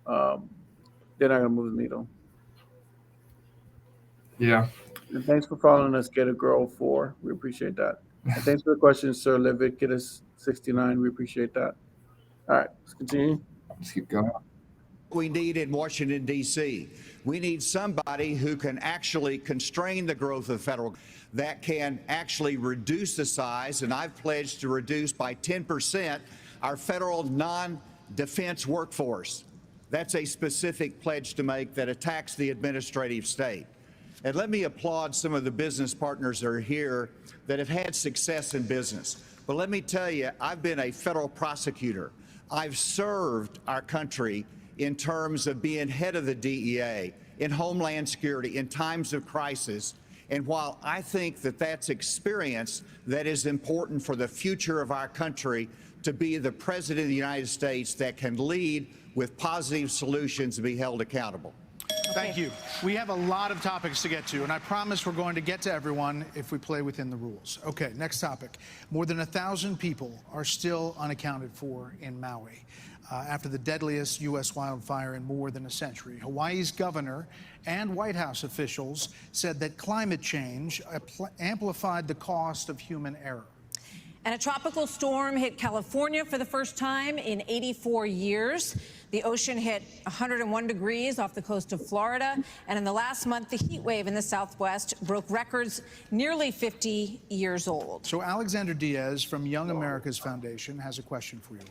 they're not going to move the needle. Yeah. And thanks for following us, Get a Girl 4. We appreciate that. And thanks for the question, Sir Livick. Get us 69. We appreciate that. All right, let's continue. Let's keep going. We need in Washington, D.C. We need somebody who can actually constrain the growth of the federal, that can actually reduce the size, and I've pledged to reduce by 10% our federal non-defense workforce. That's a specific pledge to make that attacks the administrative state. And let me applaud some of the business partners that are here that have had success in business. But let me tell you, I've been a federal prosecutor. I've served our country in terms of being head of the DEA, in Homeland Security, in times of crisis. And while I think that that's experience that is important for the future of our country, to be the President of the United States that can lead with positive solutions and be held accountable. Thank you. We have a lot of topics to get to, and I promise we're going to get to everyone if we play within the rules. Okay, next topic. More than 1,000 people are still unaccounted for in Maui after the deadliest U.S. wildfire in more than a century. Hawaii's governor and White House officials said that climate change amplified the cost of human error. And a tropical storm hit California for the first time in 84 years. The ocean hit 101 degrees off the coast of Florida. And in the last month, the heat wave in the Southwest broke records nearly 50 years old. So Alexander Diaz from Young America's Foundation has a question for you.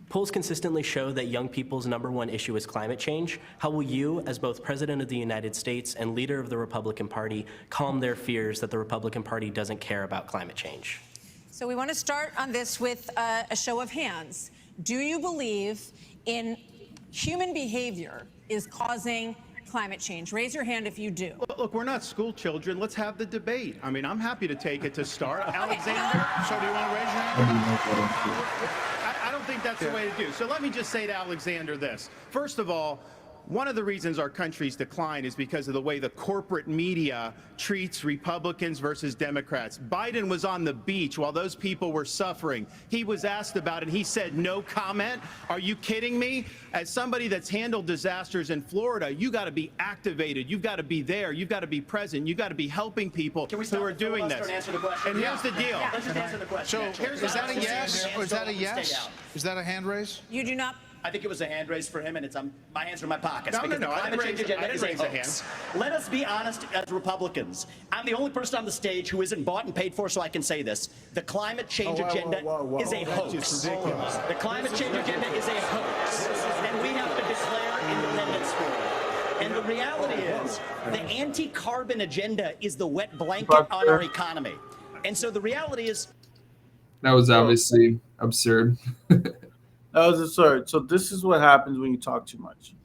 Polls consistently show that young people's #1 issue is climate change. How will you, as both President of the United States and leader of the Republican Party, calm their fears that the Republican Party doesn't care about climate change? So we want to start on this with a show of hands. Do you believe in human behavior is causing climate change? Raise your hand if you do. Look, we're not school children. Let's have the debate. I mean, I'm happy to take it to start. Alexander, so do you want to raise your hand? I don't think that's the way to do. So let me just say to Alexander this. First of all, One of the reasons our country's decline is because of the way the corporate media treats Republicans versus Democrats. Biden was on the beach while those people were suffering. He was asked about it. He said no comment. Are you kidding me? As somebody that's handled disasters in Florida, you got to be activated. You've got to be there. You've got to be present. You've got to be helping people who are doing this. And here's the deal. Let's just answer the question. So is that a yes? Or is that a yes? Is that a hand raise? You do not. I think it was a hand raise for him, and it's my hands are in my pockets. No, because no, the I climate didn't change raise- I agenda is didn't a raise a hoax. Let us be honest as Republicans. I'm the only person on the stage who isn't bought and paid for, so I can say this. The climate change agenda is a hoax. That's just ridiculous. The climate change agenda is a hoax, and we have to declare independence for it. And the reality is, the anti-carbon agenda is the wet blanket on our economy. And so the reality is, That was obviously absurd. That was absurd. So this is what happens when you talk too much.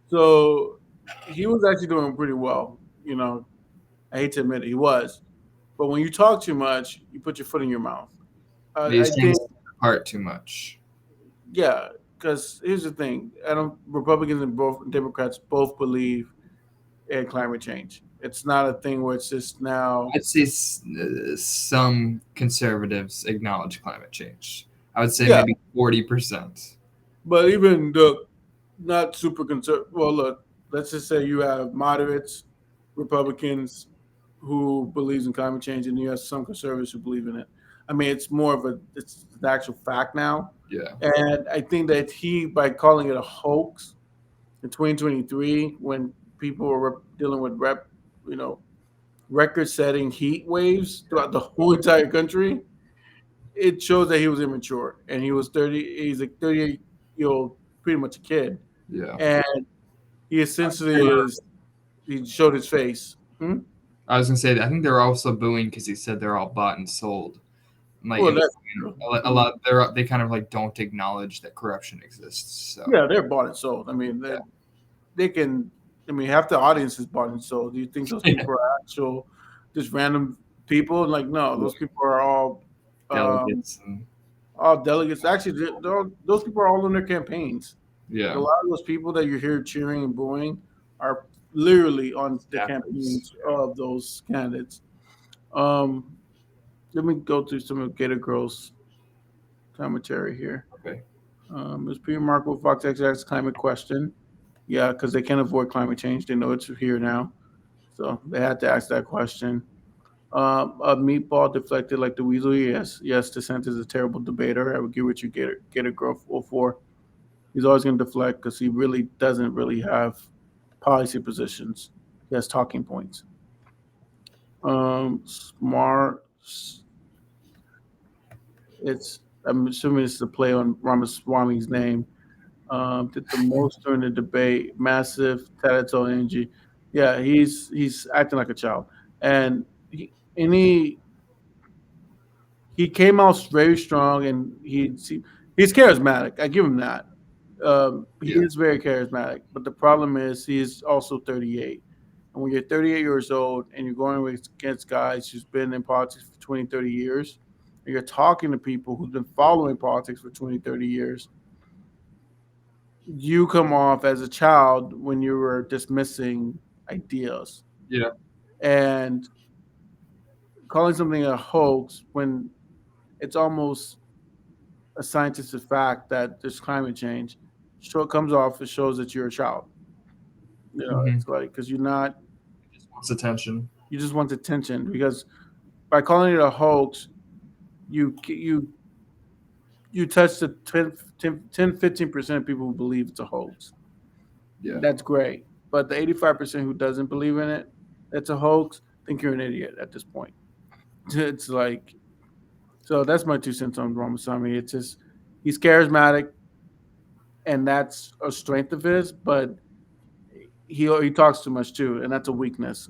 So he was actually doing pretty well. You know, I hate to admit it, he was. But when you talk too much, you put your foot in your mouth. These I things think, apart too much. yeah, because here's the thing: Republicans and both Democrats both believe in climate change. It's not a thing where it's just now. I'd say some conservatives acknowledge climate change. I would say Yeah. maybe 40%. But even the not super conservative. Well, look, let's just say you have moderates, Republicans who believes in climate change, and you have some conservatives who believe in it. I mean, it's it's an actual fact now. Yeah. And I think that by calling it a hoax in 2023, when people were dealing with record-setting heat waves throughout the whole entire country, it shows that he was immature, and he was 30. He's a 38-year-old, pretty much a kid. Yeah. And he essentially he showed his face. I was gonna say that I think they're also booing because he said they're all bought and sold. Like Well, that's a lot, they kind of like don't acknowledge that corruption exists. So Yeah, they're bought and sold. I mean, they can. I mean, half the audience is bought and sold. Do you think those people are actual, just random people? Like, no, those people are all delegates. All delegates. Actually, those people are all in their campaigns. Yeah. A lot of those people that you hear cheering and booing are literally on the campaigns of those candidates. Let me go through some of Gator Girl's commentary here. Okay. It's pretty remarkable. Fox X asks climate question. Yeah, because they can't avoid climate change. They know it's here now. So they had to ask that question. A meatball deflected like the weasel. Yes, DeSantis is a terrible debater. I would agree with you, Gator Girl 04. He's always going to deflect because he really doesn't really have policy positions. He has talking points. Smart. I'm assuming it's the play on Ramaswamy's name. Did the most during the debate. Massive Tato energy. Yeah, he's acting like a child, and he came out very strong, and he's charismatic. I give him that. He is very charismatic, but the problem is he's also 38. And when you're 38 years old and you're going against guys who's been in politics for 20, 30 years, and you're talking to people who've been following politics for 20, 30 years, you come off as a child when you were dismissing ideas. Yeah. And calling something a hoax when it's almost a scientific fact that there's climate change, it comes off, it shows that you're a child. You know, It's like, because you're not. Just wants attention. You just want attention, because by calling it a hoax, you touch the 10-15% of people who believe it's a hoax. Yeah. That's great. But the 85% who doesn't believe in it, it's a hoax, I think you're an idiot at this point. It's like, so that's my 2 cents on Ramaswamy. It's just, he's charismatic, and that's a strength of his, but he talks too much too, and that's a weakness.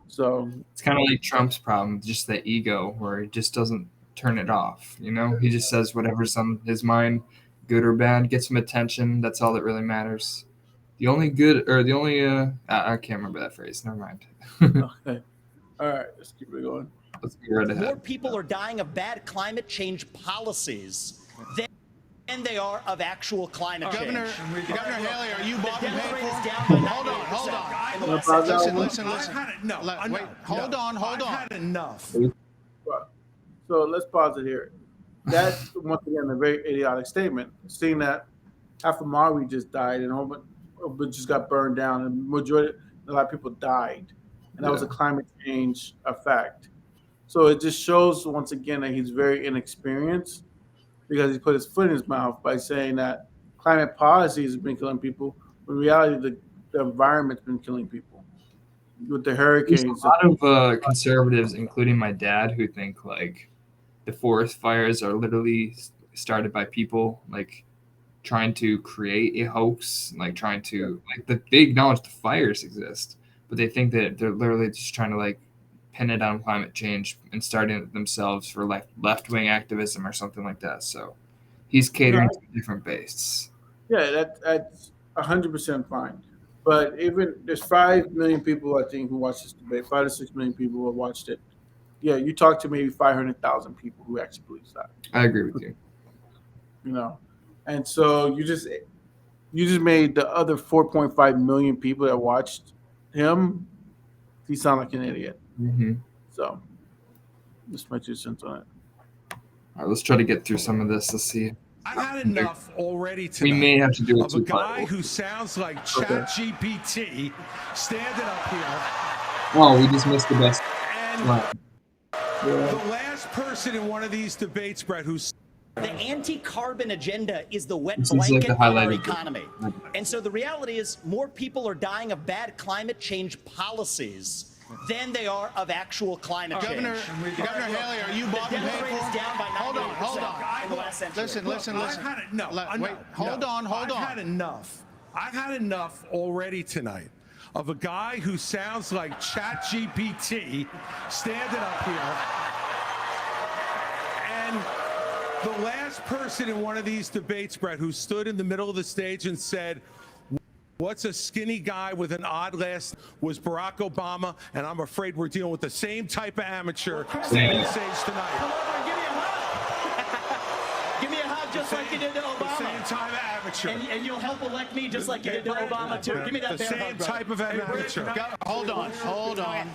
So it's kind of like Trump's problem, just the ego, where he just doesn't turn it off. You know, he just says whatever's on his mind, good or bad, gets some attention. That's all that really matters. The only good, or the only I can't remember that phrase. Never mind. Okay. All right, let's keep it going. Let's go right ahead. more people are dying of bad climate change policies than than they are of actual climate change. Governor Haley, are you bought and paid for? Down by Hold on. in the last Listen. Wait, hold on. I've had enough. So let's pause it here. That's once again a very idiotic statement. Seeing that half of Maui just died and a whole bunch just got burned down, and a lot of people died, and that was a climate change effect. So it just shows once again that he's very inexperienced because he put his foot in his mouth by saying that climate policies have been killing people. When in reality, the environment's been killing people with the hurricanes. There's a lot of conservatives, including my dad, who think like the forest fires are literally started by people like trying to create a hoax, like trying to they acknowledge the fires exist, but they think that they're literally just trying to like pin it on climate change and starting it themselves for like left-wing activism or something like that. So he's catering to a different base. Yeah, that's 100% fine. But even there's 5 million people I think who watched this debate. 5 to 6 million people who have watched it. Yeah, you talk to maybe 500,000 people who actually believes that. I agree with you. You know, and so you just made the other 4.5 million people that watched him. He sound like an idiot. Mm-hmm. So, just my 2 cents on it. All right, let's try to get through some of this. Let's see. I've had enough already tonight. We may have to do of a guy who sounds like ChatGPT standing up here. Oh, we just missed the best. And the last person in one of these debates, Brett, who's the anti-carbon agenda is the wet This is like blanket the on our highlighted economy. And so the reality is more people are dying of bad climate change policies than they are of actual climate change. Governor Haley, are you bought and paid for? Down by Hold on. in the last century. Listen. I've had it. No, Wait, hold on. I've had enough. I've had enough already tonight of a guy who sounds like ChatGPT standing up here. And the last person in one of these debates, Brett, who stood in the middle of the stage and said, "What's a skinny guy with an odd last?" was Barack Obama, and I'm afraid we're dealing with the same type of amateur standing on stage tonight. Come over and give me a hug. Give me a hug just like you did to Obama. The same type of amateur. And you'll help elect me just like you did to Obama, too. Give me that the bear same hug, brother. type of amateur. Hold on.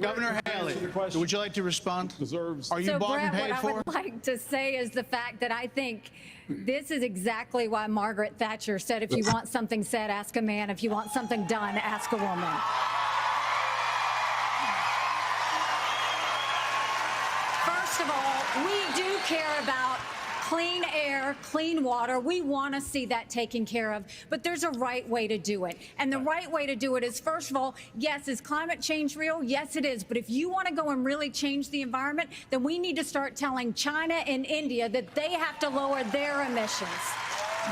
Governor Haley, would you like to respond? Are you bought and paid what for? I would like to say is the fact that I think this is exactly why Margaret Thatcher said, if you want something said, ask a man. If you want something done, ask a woman. First of all, we do care about clean air, clean water. We want to see that taken care of, but there's a right way to do it. And the right way to do it is, first of all, yes, is climate change real? Yes, it is. But if you want to go and really change the environment, then we need to start telling China and India that they have to lower their emissions.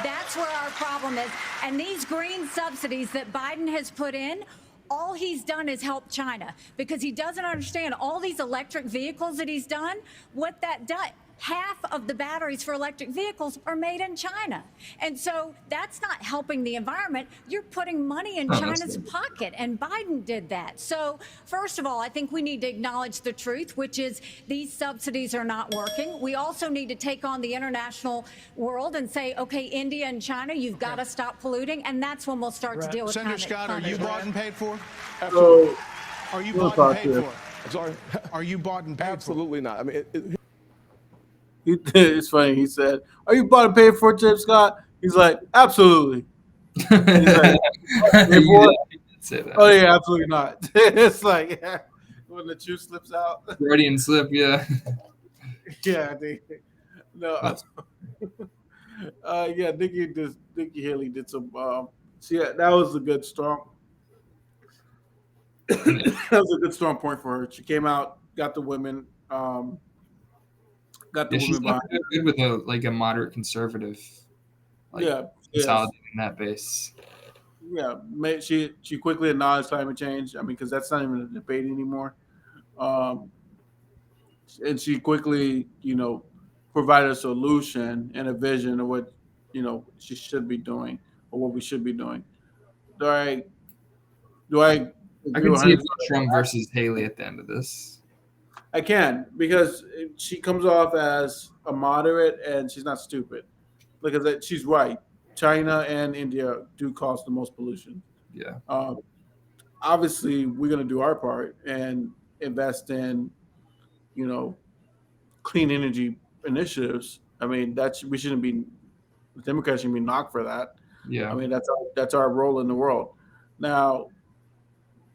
That's where our problem is. And these green subsidies that Biden has put in, all he's done is help China, because he doesn't understand all these electric vehicles that he's done, what that does. Half of the batteries for electric vehicles are made in China. And so that's not helping the environment. You're putting money in China's pocket, and Biden did that. So first of all, I think we need to acknowledge the truth, which is these subsidies are not working. We also need to take on the international world and say, okay, India and China, you've got to stop polluting, and that's when we'll start to deal with Senator Scott, are you bought and paid for? So, Are you bought and paid for? I'm sorry. Are you bought and paid for? Absolutely not. I mean, it's funny. He said, "Are you bought and paid for, Jim Scott?" He's like, "Absolutely." He's like, say that. "Oh yeah, absolutely not." It's like when the truth slips out. Freudian slip, yeah. Yeah, no. Yeah, Nikki Haley did some. That was a good strong. That was a good strong point for her. She came out, got the women. Got the She's women not good with a moderate conservative. Consolidating that base. Yeah, she quickly acknowledged climate change. I mean, because that's not even a debate anymore. And she quickly, provided a solution and a vision of what, she should be doing or what we should be doing. Do I can see Trump versus Haley at the end of this. I can, because she comes off as a moderate and she's not stupid. because she's right. China and India do cause the most pollution. Yeah. Obviously, we're going to do our part and invest in, you know, clean energy initiatives. I mean, we shouldn't be, the Democrats shouldn't be knocked for that. Yeah. I mean, that's our role in the world. Now,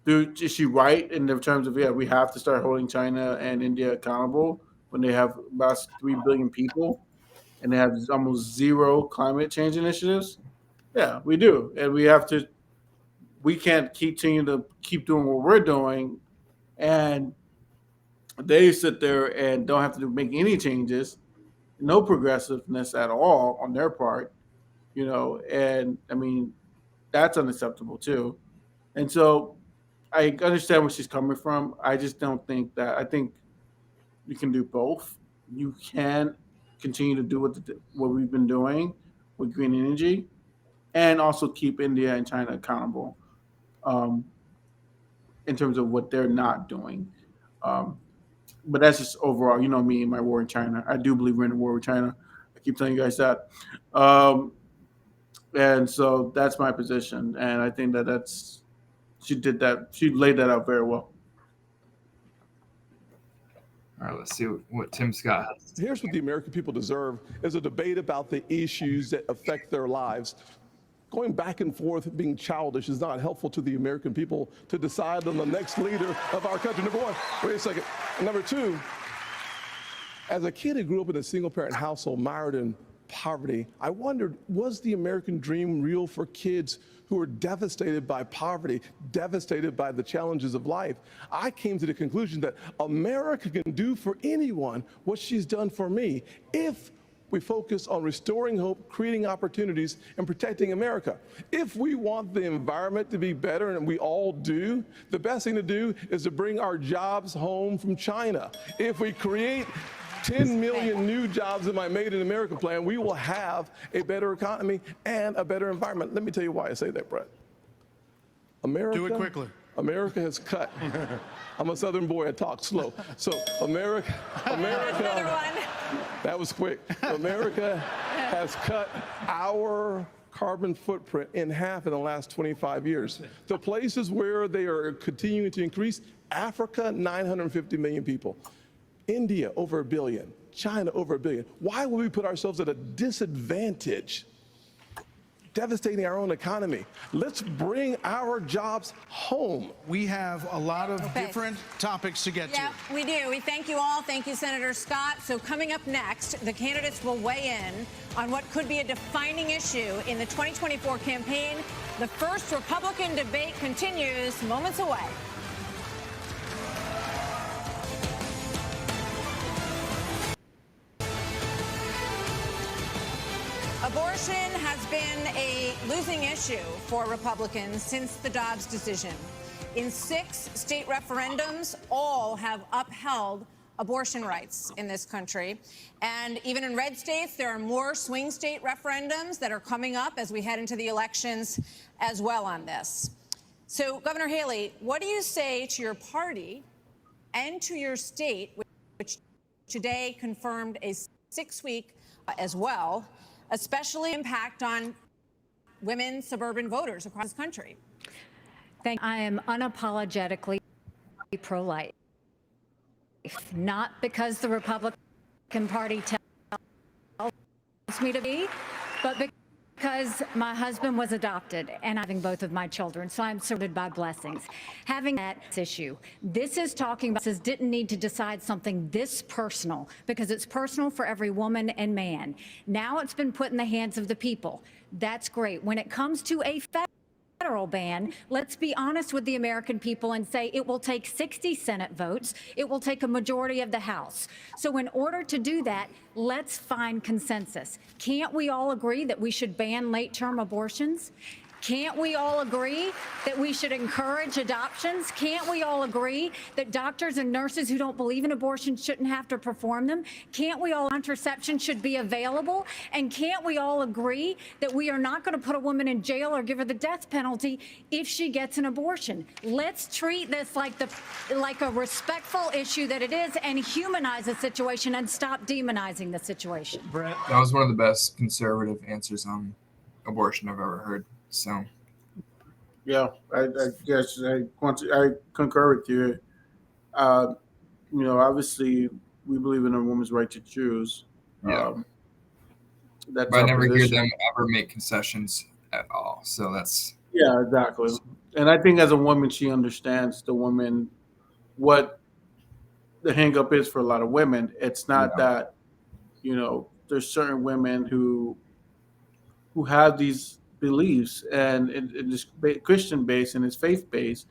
is she right in the terms of, yeah, we have to start holding China and India accountable when they have about 3 billion people and they have almost zero climate change initiatives? Yeah, we do. And we can't continue to keep doing what we're doing and they sit there and don't have to make any changes, no progressiveness at all on their part, and I mean, that's unacceptable too. And so I understand where she's coming from. I just don't think that. I think you can do both. You can continue to do what we've been doing with green energy, and also keep India and China accountable um, in terms of what they're not doing. Um, but that's just overall. You know me and my war in China. I do believe we're in a war with China. I keep telling you guys that. And so that's my position, and I think that's she did that. She laid that out very well. All right, let's see what Tim Scott has. Here's what the American people deserve is a debate about the issues that affect their lives. Going back and forth being childish is not helpful to the American people to decide on the next leader of our country. Number one, wait a second. Number two, as a kid who grew up in a single-parent household mired in poverty, I wondered, was the American dream real for kids who were devastated by poverty, devastated by the challenges of life? I came to the conclusion that America can do for anyone what she's done for me if we focus on restoring hope, creating opportunities, and protecting America. If we want the environment to be better, and we all do, the best thing to do is to bring our jobs home from China. If we create 10 million new jobs in my Made in America plan, we will have a better economy and a better environment. Let me tell you why I say that, Brett. America, do it quickly. America has cut. I'm a Southern boy, I talk slow. So America, that was quick. America has cut our carbon footprint in half in the last 25 years. The places where they are continuing to increase, Africa, 950 million people. India, over 1 billion. China, over 1 billion. Why would we put ourselves at a disadvantage, devastating our own economy? Let's bring our jobs home. We have a lot of different topics to get to. Yeah, we do. We thank you all. Thank you, Senator Scott. So coming up next, the candidates will weigh in on what could be a defining issue in the 2024 campaign. The first Republican debate continues moments away. Abortion has been a losing issue for Republicans since the Dobbs decision. In 6 state referendums, all have upheld abortion rights in this country. And even in red states, there are more swing state referendums that are coming up as we head into the elections as well on this. So, Governor Haley, what do you say to your party and to your state, which today confirmed a 6-week as well, especially impact on women suburban voters across this country? I am unapologetically pro-life, not because the Republican Party tells me to be, but because my husband was adopted and having both of my children, so I'm surrounded by blessings. Having that issue, this is talking about, this didn't need to decide something this personal, because it's personal for every woman and man. Now it's been put in the hands of the people. That's great. When it comes to a federal ban, let's be honest with the American people and say it will take 60 Senate votes. It will take a majority of the House. So in order to do that, let's find consensus. Can't we all agree that we should ban late-term abortions? Can't we all agree that we should encourage adoptions? Can't we all agree that doctors and nurses who don't believe in abortion shouldn't have to perform them? Can't we all contraception should be available? And can't we all agree that we are not going to put a woman in jail or give her the death penalty if she gets an abortion? Let's treat this like a respectful issue that it is, and humanize the situation and stop demonizing the situation. Brett, that was one of the best conservative answers on abortion I've ever heard. So, yeah, I guess I concur with you. Obviously, we believe in a woman's right to choose. yeah. That's But I our never hear position. them ever make concessions at all. So that's Yeah, exactly. And I think as a woman, she understands the woman what the hang up is for a lot of women. It's not that, there's certain women who have these beliefs and it's Christian based and it's faith based,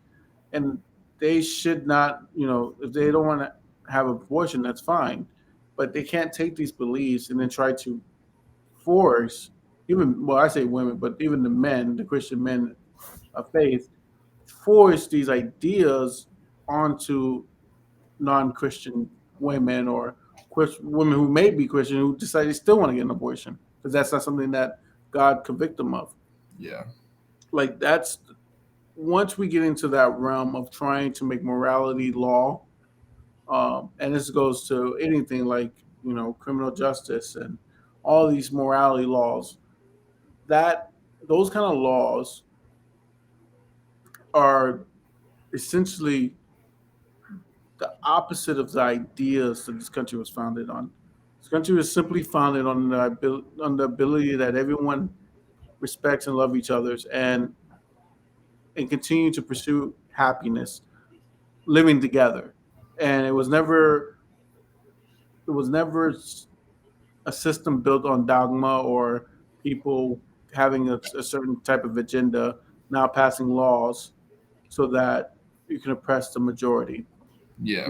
and they should not, if they don't want to have abortion, that's fine, but they can't take these beliefs and then try to force I say women, but even the men, the Christian men of faith, force these ideas onto non-Christian women or women who may be Christian who decide they still want to get an abortion because that's not something that God convict them of. Yeah. Like that's once we get into that realm of trying to make morality law, and this goes to anything like criminal justice and all these morality laws, that those kind of laws are essentially the opposite of the ideas that this country was founded on. This country was simply founded on the ability that everyone respects and love each other's and continue to pursue happiness, living together. And it was never a system built on dogma or people having a certain type of agenda, now passing laws so that you can oppress the majority. Yeah.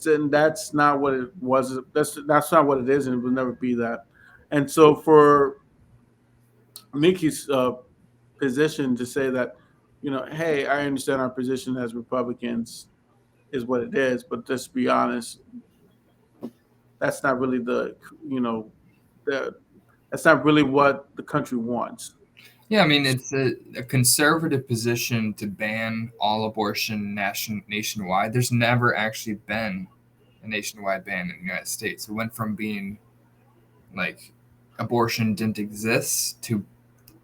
And that's not what it was. That's not what it is, and it will never be that. And so for Nikki's position to say that, hey, I understand our position as Republicans is what it is, but just be honest, that's not really that's not really what the country wants. Yeah, I mean, it's a conservative position to ban all abortion nationwide. There's never actually been a nationwide ban in the United States. It went from being like abortion didn't exist to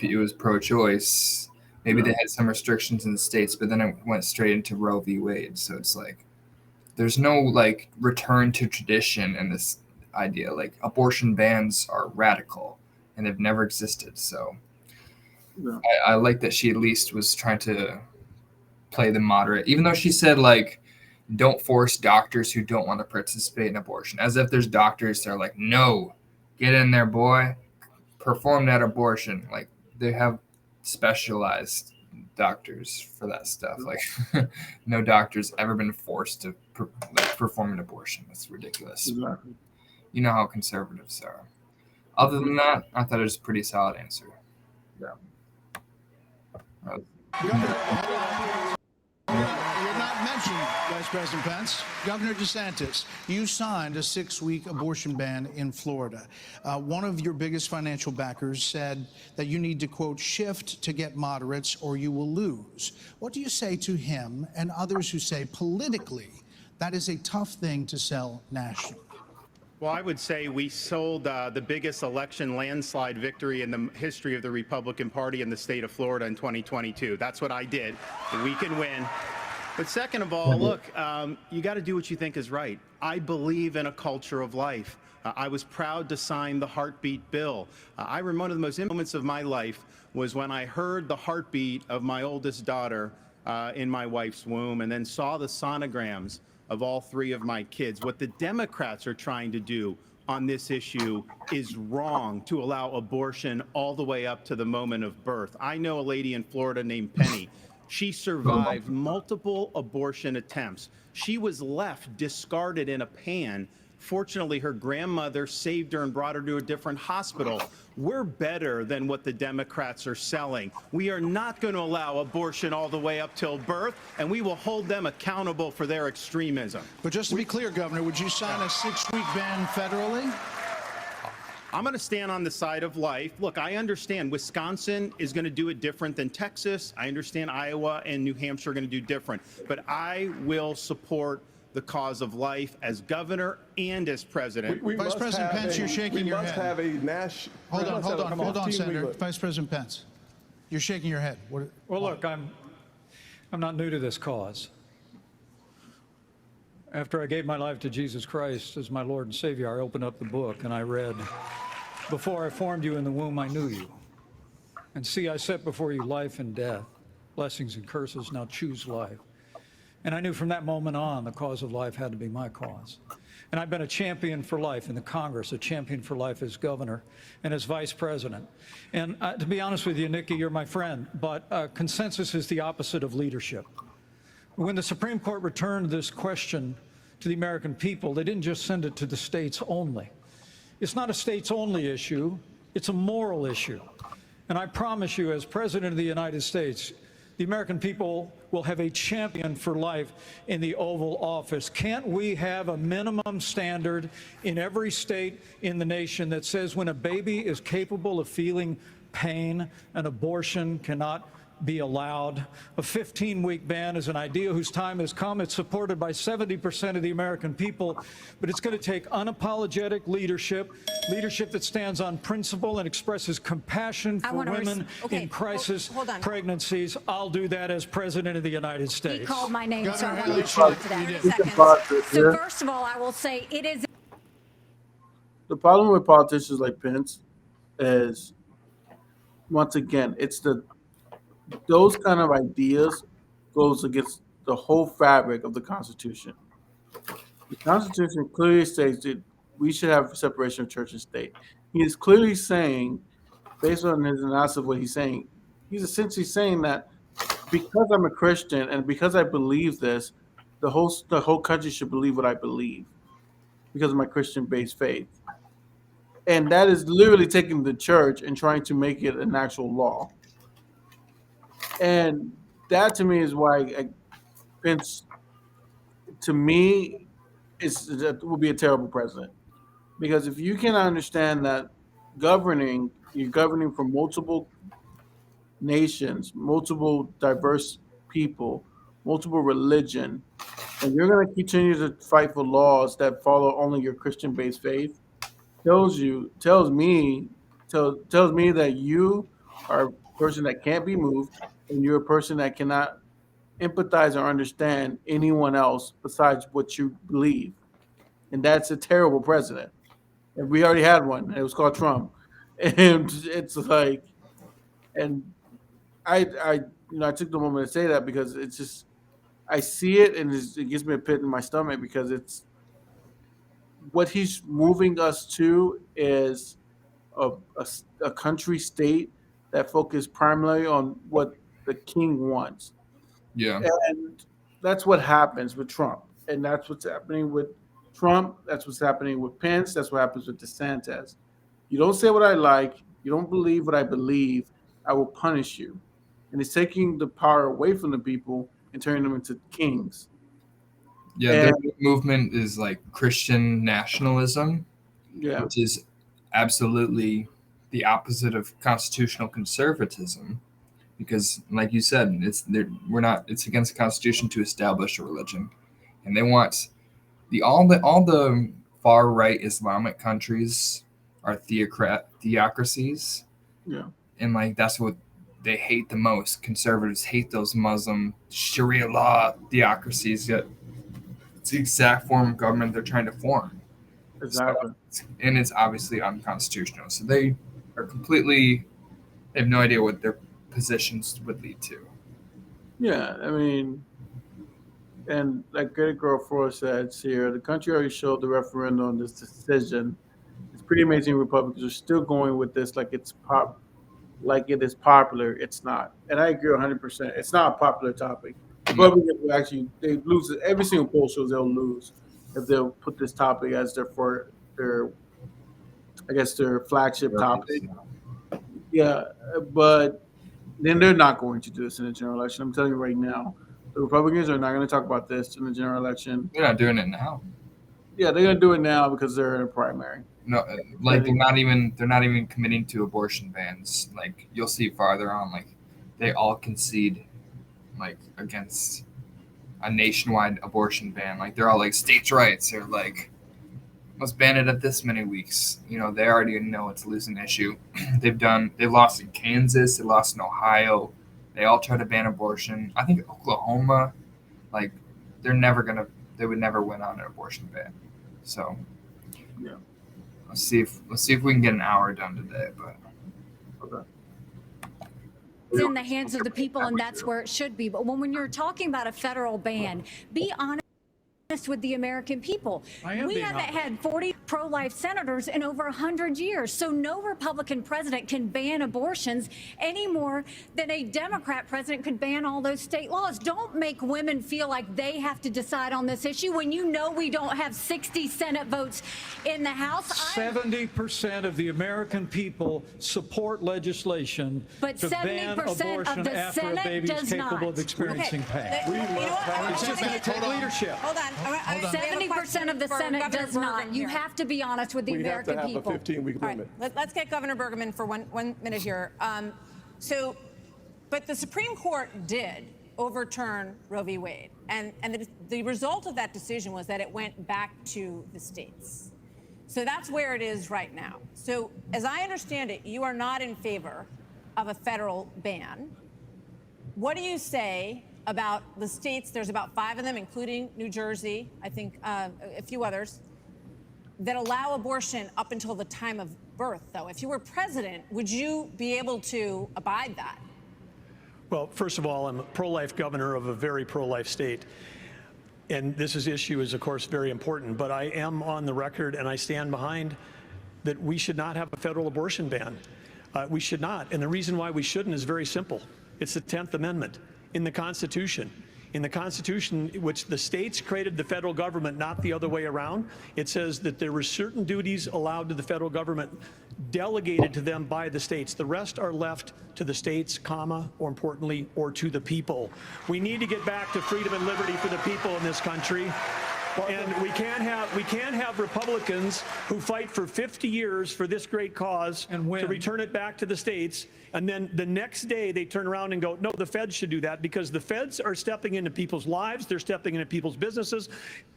it was pro-choice. Maybe they had some restrictions in the States, but then it went straight into Roe v. Wade. So it's like there's no like return to tradition in this idea. Like abortion bans are radical and they've never existed. So No. I like that she at least was trying to play the moderate, even though she said like don't force doctors who don't want to participate in abortion, as if there's doctors that are like, no, get in there, boy, perform that abortion. Like they have specialized doctors for that stuff. Like no doctor's ever been forced to perform an abortion. That's ridiculous. Exactly. You know how conservatives are. Other than that, I thought it was a pretty solid answer. Yeah. You're not mentioned, Vice President Pence. Governor DeSantis, you signed a 6-week abortion ban in Florida. One of your biggest financial backers said that you need to, quote, shift to get moderates or you will lose. What do you say to him and others who say politically that is a tough thing to sell nationally? Well, I would say we sold the biggest election landslide victory in the history of the Republican Party in the state of Florida in 2022. That's what I did. We can win. But second of all, look, you got to do what you think is right. I believe in a culture of life. I was proud to sign the heartbeat bill. I remember one of the most moments of my life was when I heard the heartbeat of my oldest daughter in my wife's womb and then saw the sonograms of all 3 of my kids. What the Democrats are trying to do on this issue is wrong, to allow abortion all the way up to the moment of birth. I know a lady in Florida named Penny. She survived multiple abortion attempts. She was left discarded in a pan Fortunately, her grandmother saved her and brought her to a different hospital. We're better than what the Democrats are selling. We are not going to allow abortion all the way up till birth, and we will hold them accountable for their extremism. But just to be clear, Governor, would you sign a 6-week ban federally? I'm going to stand on the side of life. Look, I understand Wisconsin is going to do it different than Texas. I understand Iowa and New Hampshire are going to do different. But I will support the cause of life as governor and as president. Vice President Pence, you're shaking your head. We must have a Hold on, Senator. limit. Vice President Pence, you're shaking your head. Well, look, I'm not new to this cause. After I gave my life to Jesus Christ as my Lord and Savior, I opened up the book and I read, "Before I formed you in the womb, I knew you. And see, I set before you life and death, blessings and curses. Now choose life." And I knew from that moment on, the cause of life had to be my cause. And I've been a champion for life in the Congress, a champion for life as governor and as vice president. And to be honest with you, Nikki, you're my friend, but consensus is the opposite of leadership. When the Supreme Court returned this question to the American people, they didn't just send it to the states only. It's not a states only issue, it's a moral issue. And I promise you, as President of the United States, the American people will have a champion for life in the Oval Office. Can't we have a minimum standard in every state in the nation that says when a baby is capable of feeling pain, an abortion cannot be allowed? A 15-week ban is an idea whose time has come. It's supported by 70% of the American people, but it's going to take unapologetic leadership that stands on principle and expresses compassion for women in crisis pregnancies. I'll do that as President of the United States. He called my name, so I want to Haley, respond to that. So first of all, I will say it is. The problem with politicians like Pence is, once again, it's those kind of ideas goes against the whole fabric of the Constitution. The Constitution clearly states that we should have separation of church and state. He is clearly saying, based on his analysis of what he's saying, he's essentially saying that because I'm a Christian and because I believe this, the whole country should believe what I believe because of my Christian-based faith. And that is literally taking the church and trying to make it an actual law. And that to me is why Pence, to me, will be a terrible president. Because if you cannot understand that you're governing for multiple nations, multiple diverse people, multiple religion, and you're going to continue to fight for laws that follow only your Christian-based faith, tells me that you are a person that can't be moved, and you're a person that cannot empathize or understand anyone else besides what you believe. And that's a terrible president. And we already had one. It was called Trump. And it's like, and I took the moment to say that because it's just, I see it and it gives me a pit in my stomach because it's what he's moving us to is a country state that focus primarily on what the king wants. Yeah. And that's what happens with Trump. And that's what's happening with Trump. That's what's happening with Pence. That's what happens with DeSantis. You don't say what I like. You don't believe what I believe. I will punish you. And it's taking the power away from the people and turning them into kings. Yeah, their movement is like Christian nationalism, which is absolutely the opposite of constitutional conservatism. Because, like you said, it's against the Constitution to establish a religion, and they want all the far right Islamic countries are theocracies, and like that's what they hate the most. Conservatives hate those Muslim Sharia law theocracies. Yet it's the exact form of government they're trying to form. Exactly, and it's obviously unconstitutional. So they have no idea what their positions would lead to. Yeah, I mean, and like Great Girl Ford said here, the country already showed the referendum on this decision. It's pretty amazing Republicans are still going with this like it is popular. It's not. And I agree 100%. It's not a popular topic. Republicans will they lose every single poll shows they'll lose. if they'll put this topic as their flagship topic. Yeah, but then they're not going to do this in the general election. I'm telling you right now, the Republicans are not going to talk about this in the general election. They're not doing it now. Yeah, they're going to do it now because they're in a primary. No, like they're not even committing to abortion bans. Like you'll see farther on, like they all concede, like against a nationwide abortion ban. Like they're all like states' rights. They're like, let's ban it at this many weeks. You know, they already know it's a losing issue. They've lost in Kansas. They lost in Ohio. They all try to ban abortion. I think Oklahoma, like they would never win on an abortion ban. So yeah. Let's see if we can get an hour done today. But okay. It's in the hands of the people, and that's where it should be. But when you're talking about a federal ban, be honest with the American people. We haven't had 40 pro-life senators in over 100 years, so no Republican president can ban abortions any more than a Democrat president could ban all those state laws. Don't make women feel like they have to decide on this issue when you know we don't have 60 Senate votes in the House. 70% of the American people support legislation to ban abortion after a baby is capable of experiencing pain. It's just going to take leadership. Hold on. 70% of the Senate does not. You have to be honest with the American people. We have to have a 15-week limit. Let's get Governor Bergman for one minute here. But the Supreme Court did overturn Roe v. Wade, and the result of that decision was that it went back to the states. So that's where it is right now. So as I understand it, you are not in favor of a federal ban. What do you say about the states? There's about 5 of them, including New Jersey, I think a few others, that allow abortion up until the time of birth, though. If you were president, would you be able to abide that? Well, first of all, I'm a pro-life governor of a very pro-life state. And this issue is, of course, very important. But I am on the record, and I stand behind that we should not have a federal abortion ban. We should not. And the reason why we shouldn't is very simple. It's the 10th Amendment. In the Constitution, which the states created the federal government, not the other way around, it says that there were certain duties allowed to the federal government delegated to them by the states. The rest are left to the states, comma, or importantly, or to the people. We need to get back to freedom and liberty for the people in this country. And we can't have Republicans who fight for 50 years for this great cause to return it back to the states, and then the next day they turn around and go, no, the feds should do that, because the feds are stepping into people's lives, they're stepping into people's businesses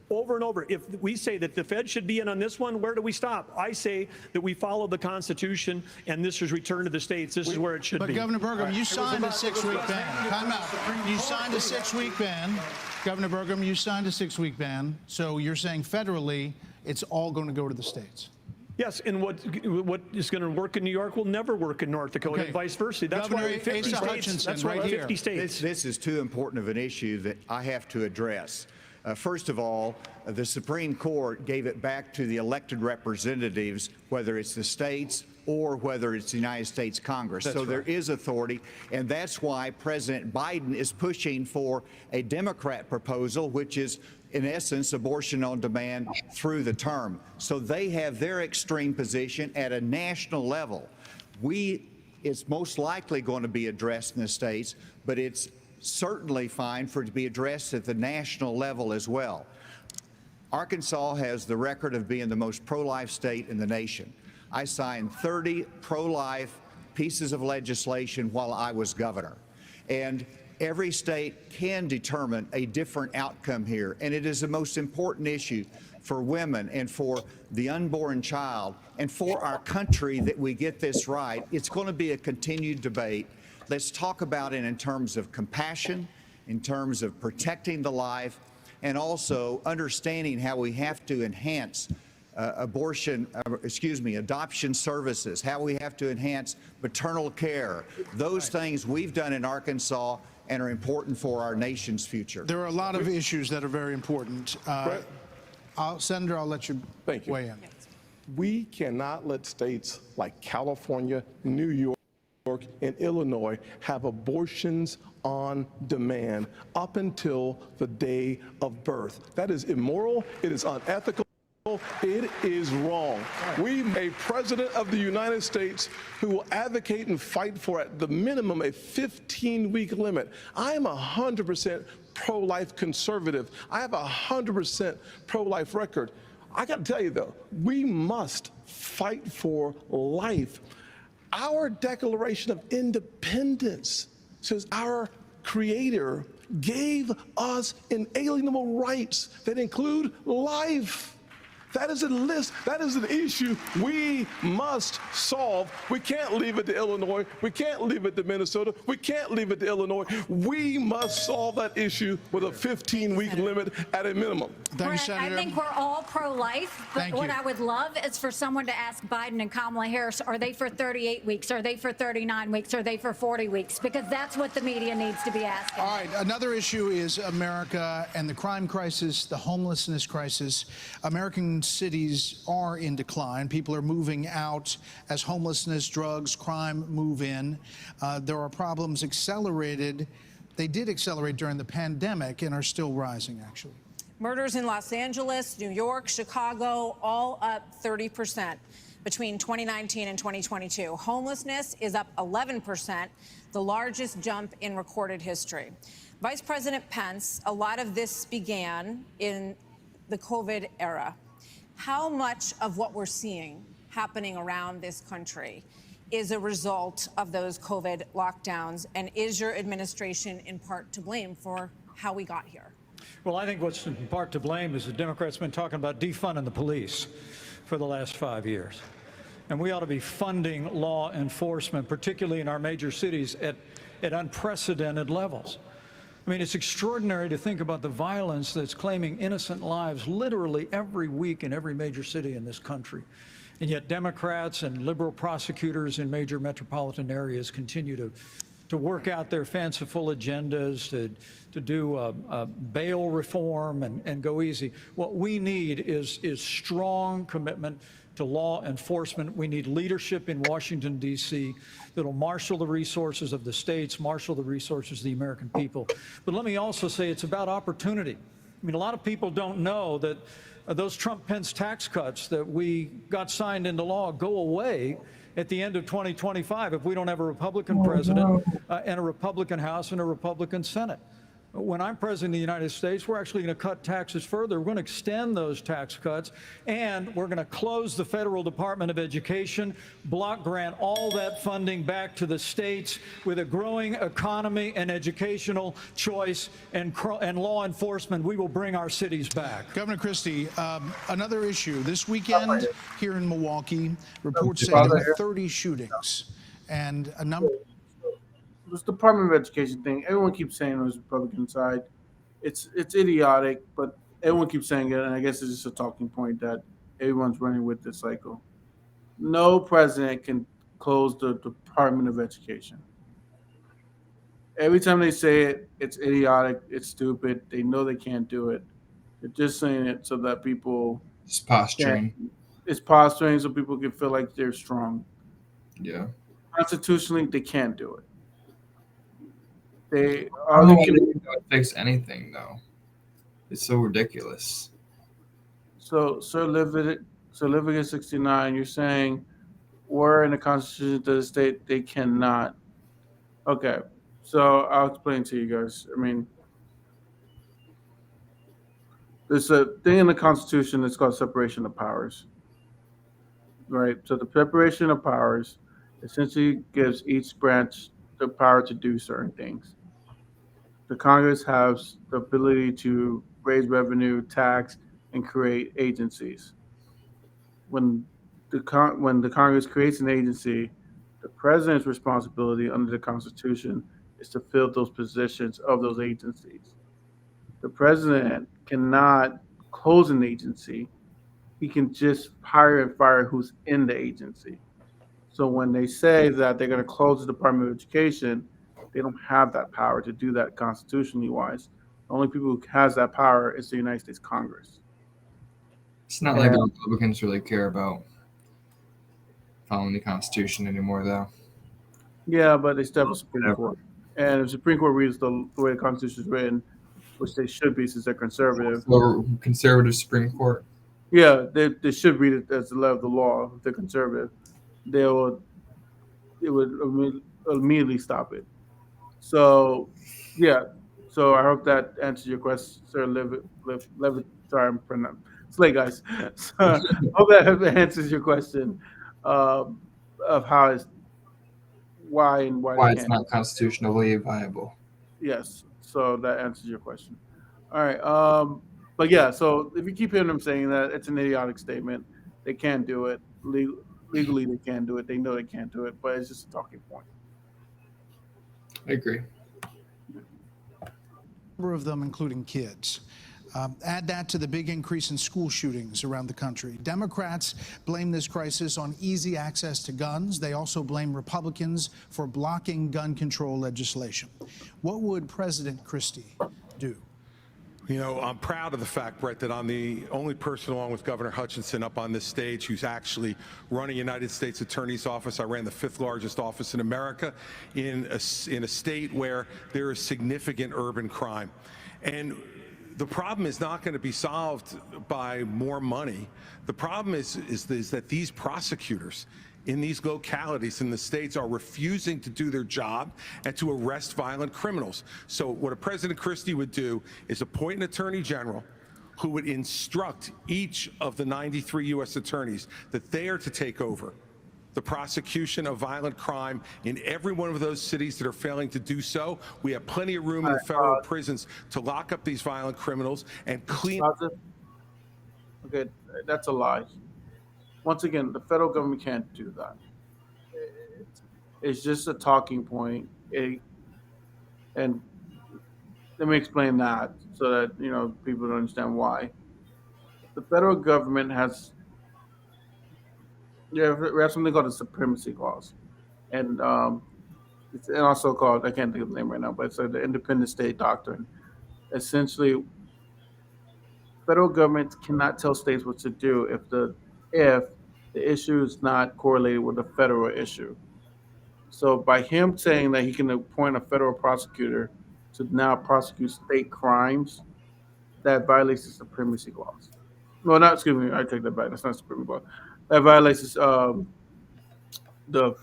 over and over. If we say that the feds should be in on this one, where do we stop? I say that we follow the Constitution, and this is returned to the states. This is where it should be. But Governor Burgum, you signed a 6-week ban. Time out. You signed a 6-week ban. Governor Burgum, you signed a 6-week ban. So you're saying federally, it's all going to go to the states. Yes, and what is going to work in New York will never work in North Dakota, and vice versa. That's Governor why 50 states. That's why 50 states. This is too important of an issue that I have to address. First of all, the Supreme Court gave it back to the elected representatives, whether it's the states or whether it's the United States Congress. So there is authority, and that's why President Biden is pushing for a Democrat proposal, which is, in essence, abortion on demand through the term. So they have their extreme position at a national level. It's most likely going to be addressed in the states, but it's certainly fine for it to be addressed at the national level as well. Arkansas has the record of being the most pro-life state in the nation. I signed 30 pro-life pieces of legislation while I was governor. And every state can determine a different outcome here. And it is the most important issue for women and for the unborn child and for our country that we get this right. It's going to be a continued debate. Let's talk about it in terms of compassion, in terms of protecting the life, and also understanding how we have to enhance adoption services, how we have to enhance maternal care. Those things we've done in Arkansas and are important for our nation's future. There are a lot of issues that are very important. Senator, I'll let you weigh in. We cannot let states like California, New York, York, and Illinois have abortions on demand up until the day of birth. That is immoral. It is unethical. It is wrong. We need a president of the United States who will advocate and fight for, at the minimum, a 15-week limit. I am 100% pro-life conservative. I have a 100% pro-life record. I got to tell you, though, we must fight for life. Our Declaration of Independence says our Creator gave us inalienable rights that include life. That is a list. That is an issue we must solve. We can't leave it to Illinois. We can't leave it to Minnesota. We can't leave it to Illinois. We must solve that issue with a 15-week limit at a minimum. Brett, I think we're all pro-life, but what I would love is for someone to ask Biden and Kamala Harris, are they for 38 weeks? Are they for 39 weeks? Are they for 40 weeks? Because that's what the media needs to be asking. All right, another issue is America and the crime crisis, the homelessness crisis. American cities are in decline. People are moving out as homelessness, drugs, crime move in. There are problems accelerated. They did accelerate during the pandemic and are still rising, actually. Murders in Los Angeles, New York, Chicago, all up 30% between 2019 and 2022. Homelessness is up 11%, the largest jump in recorded history. Vice President Pence, a lot of this began in the COVID era. How much of what we're seeing happening around this country is a result of those COVID lockdowns? And is your administration in part to blame for how we got here? Well, I think what's in part to blame is the Democrats have been talking about defunding the police for the last 5 years. And we ought to be funding law enforcement, particularly in our major cities, at unprecedented levels. I mean, it's extraordinary to think about the violence that's claiming innocent lives literally every week in every major city in this country. And yet Democrats and liberal prosecutors in major metropolitan areas continue to work out their fanciful agendas, to do bail reform and go easy. What we need is strong commitment to law enforcement. We need leadership in Washington, D.C. that'll marshal the resources of the states, marshal the resources of the American people. But let me also say it's about opportunity. I mean, a lot of people don't know that those Trump-Pence tax cuts that we got signed into law go away at the end of 2025 if we don't have a Republican president and a Republican House and a Republican Senate. When I'm president of the United States, we're actually going to cut taxes further. We're going to extend those tax cuts, and we're going to close the Federal Department of Education, block grant all that funding back to the states. With a growing economy and educational choice and law enforcement, we will bring our cities back. Governor Christie, another issue. This weekend here in Milwaukee, reports say there were 30 shootings and a number. This Department of Education thing, everyone keeps saying on the Republican side, it's idiotic, but everyone keeps saying it, and I guess it's just a talking point that everyone's running with this cycle. No president can close the Department of Education. Every time they say it, it's idiotic, it's stupid. They know they can't do it. They're just saying it so that people... It's posturing. It's posturing so people can feel like they're strong. Yeah. Constitutionally, they can't do it. I don't think it would fix anything, though. It's so ridiculous. So, Sir Leviticus 69, you're saying where in the Constitution of the state they cannot. Okay, so I'll explain to you guys. I mean, there's a thing in the Constitution that's called separation of powers, right? So the separation of powers essentially gives each branch the power to do certain things. The Congress has the ability to raise revenue, tax, and create agencies. When the Congress creates an agency, the president's responsibility under the Constitution is to fill those positions of those agencies. The president cannot close an agency. He can just hire and fire who's in the agency. So when they say that they're going to close the Department of Education, they don't have that power to do that constitutionally wise. The only people who has that power is the United States Congress. It's not like the Republicans really care about following the Constitution anymore, though. Yeah, but they still have a Supreme Whatever. Court, and if the Supreme Court reads the way the Constitution is written, which they should be since they're conservative. So conservative Supreme Court. Yeah, they should read it as the letter of the law. If they're conservative, they will it would immediately stop it. So, yeah. So I hope that answers your question, Sir Levitt. Sorry, I'm pronouncing. It's late, guys. So, I hope that answers your question um, of how it's why they Why it's can't. not constitutionally viable. Yes. So that answers your question. All right. But yeah. So if you keep hearing them saying that, it's an idiotic statement. They can't do it legally. They can't do it. They know they can't do it, but it's just a talking point. I agree. Number of them, including kids. Add that to the big increase in school shootings around the country. Democrats blame this crisis on easy access to guns. They also blame Republicans for blocking gun control legislation. What would President Christie do? You know, I'm proud of the fact, Brett, that I'm the only person, along with Governor Hutchinson, up on this stage who's actually running United States Attorney's Office. I ran the 5th largest office in America in a state where there is significant urban crime. And the problem is not going to be solved by more money. The problem is that these prosecutors in these localities in the states are refusing to do their job and to arrest violent criminals. So what a President Christie would do is appoint an attorney general who would instruct each of the 93 U.S. attorneys that they are to take over the prosecution of violent crime in every one of those cities that are failing to do so. We have plenty of room in the federal prisons to lock up these violent criminals and clean. Okay, that's a lie. Once again, the federal government can't do that. It's just a talking point. And let me explain that so that people don't understand why. The federal government has we have something called the supremacy clause, and it's also called, I can't think of the name right now, but it's the independent state doctrine. Essentially, federal government cannot tell states what to do if the issue is not correlated with a federal issue. So by him saying that he can appoint a federal prosecutor to now prosecute state crimes, that violates the supremacy clause. Well, not excuse me, I take that back. That's not supremacy clause. That violates the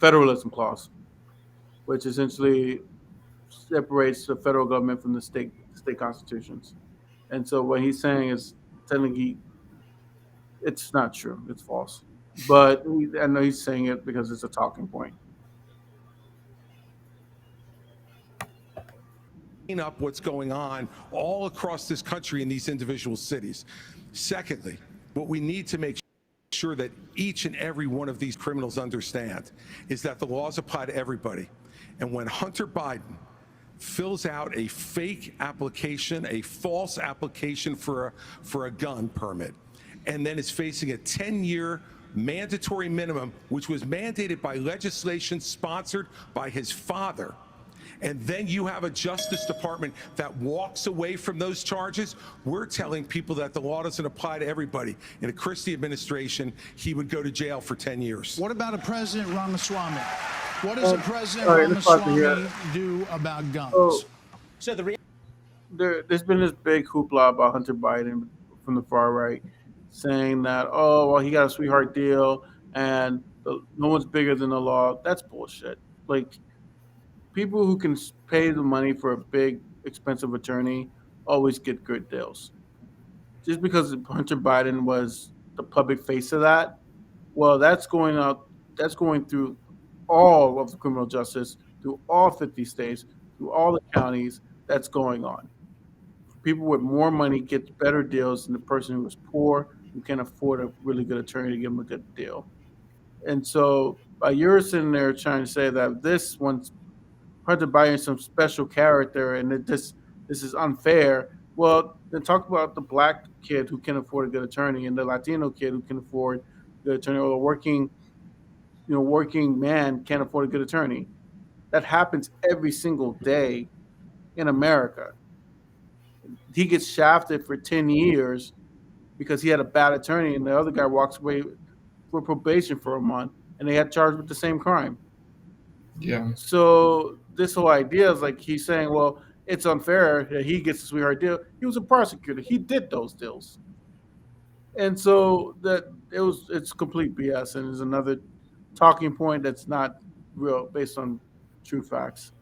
federalism clause, which essentially separates the federal government from the state constitutions. And so what he's saying is technically it's not true. It's false. But I know he's saying it because it's a talking point. Up what's going on all across this country in these individual cities. Secondly, what we need to make sure that each and every one of these criminals understand is that the laws apply to everybody. And when Hunter Biden fills out a fake application, a false application for a gun permit, and then is facing a 10-year mandatory minimum, which was mandated by legislation sponsored by his father, and then you have a Justice Department that walks away from those charges, we're telling people that the law doesn't apply to everybody. In a Christie administration, he would go to jail for 10 years. What about a President Ramaswamy? What does a President Ramaswamy do about guns? There's been this big hoopla about Hunter Biden from the far right, saying that, oh, well, he got a sweetheart deal and no one's bigger than the law. That's bullshit. Like, people who can pay the money for a big, expensive attorney always get good deals. Just because Hunter Biden was the public face of that, well, that's going through all of the criminal justice, through all 50 states, through all the counties. That's going on. People with more money get better deals than the person who is poor, who can't afford a really good attorney to give them a good deal. And so you're sitting there trying to say that this one's Hunter Biden is some special character and that this is unfair. Well, then talk about the black kid who can afford a good attorney and the Latino kid who can afford a good attorney, or the working man can't afford a good attorney. That happens every single day in America. He gets shafted for 10 years because he had a bad attorney, and the other guy walks away for probation for a month, and they had charged with the same crime. Yeah. So this whole idea is like he's saying, well, it's unfair that he gets a sweetheart deal. He was a prosecutor. He did those deals. And so it's complete BS and is another talking point that's not real based on true facts.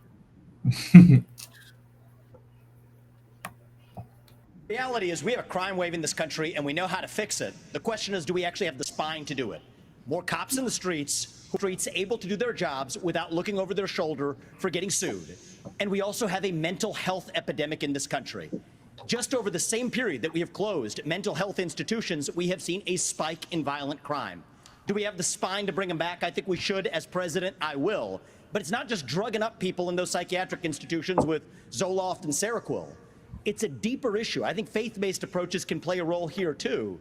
Reality is we have a crime wave in this country and we know how to fix it. The question is, do we actually have the spine to do it? More cops in the streets, able to do their jobs without looking over their shoulder for getting sued. And we also have a mental health epidemic in this country. Just over the same period that we have closed mental health institutions, we have seen a spike in violent crime. Do we have the spine to bring them back? I think we should. As president, I will. But it's not just drugging up people in those psychiatric institutions with Zoloft and Seroquel. It's a deeper issue. I think faith-based approaches can play a role here, too.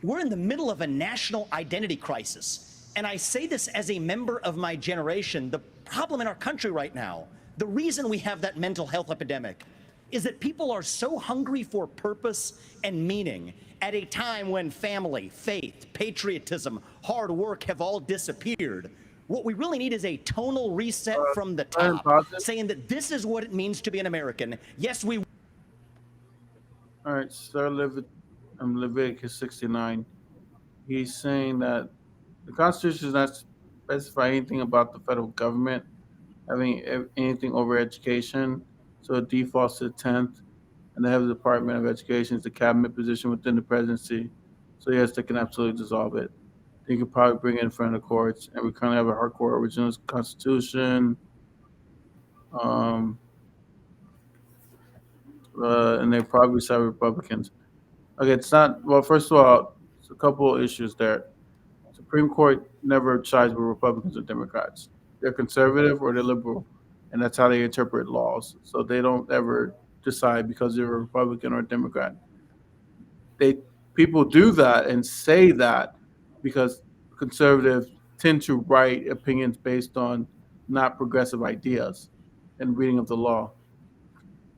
We're in the middle of a national identity crisis. And I say this as a member of my generation. The problem in our country right now, the reason we have that mental health epidemic, is that people are so hungry for purpose and meaning at a time when family, faith, patriotism, hard work have all disappeared. What we really need is a tonal reset from the top, saying that this is what it means to be an American. Yes, we... All right, Sir Leviticus 69. He's saying that the Constitution does not specify anything about the federal government having anything over education, so it defaults to the 10th, and the head of the Department of Education is the cabinet position within the presidency, so yes, they can absolutely dissolve it. They could probably bring it in front of the courts, and we currently have a hardcore original Constitution, and they probably side Republicans. Okay, it's not, well, first of all, it's a couple of issues there. Supreme Court never sides with Republicans or Democrats. They're conservative or they're liberal, and that's how they interpret laws. So they don't ever decide because they're a Republican or a Democrat. People do that and say that because conservatives tend to write opinions based on not progressive ideas and reading of the law.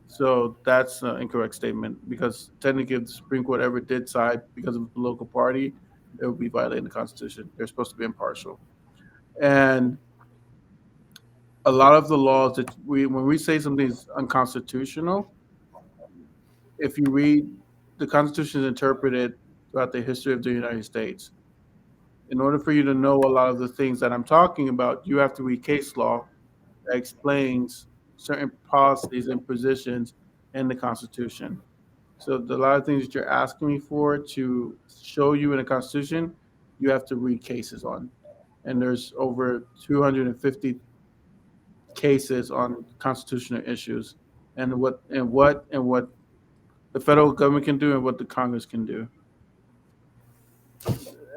So that's an incorrect statement because technically if the Supreme Court ever did side because of a political party, it would be violating the Constitution. They're supposed to be impartial. And a lot of the laws that when we say something is unconstitutional, if you read the Constitution is interpreted throughout the history of the United States. In order for you to know a lot of the things that I'm talking about, you have to read case law that explains certain policies and positions in the Constitution. So a lot of things that you're asking me for to show you in the Constitution, you have to read cases on. And there's over 250 cases on constitutional issues and what the federal government can do and what the Congress can do.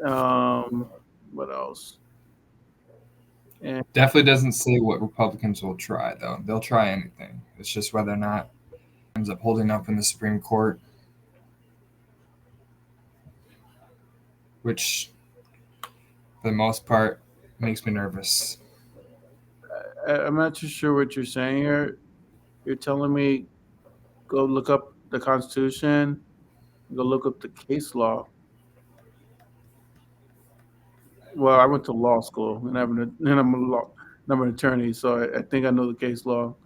What else? And definitely doesn't say what Republicans will try, though. They'll try anything. It's just whether or not it ends up holding up in the Supreme Court, which, for the most part, makes me nervous. I'm not too sure what you're saying here. You're telling me go look up the Constitution, go look up the case law. Well, I went to law school, and I'm an attorney, so I think I know the case law,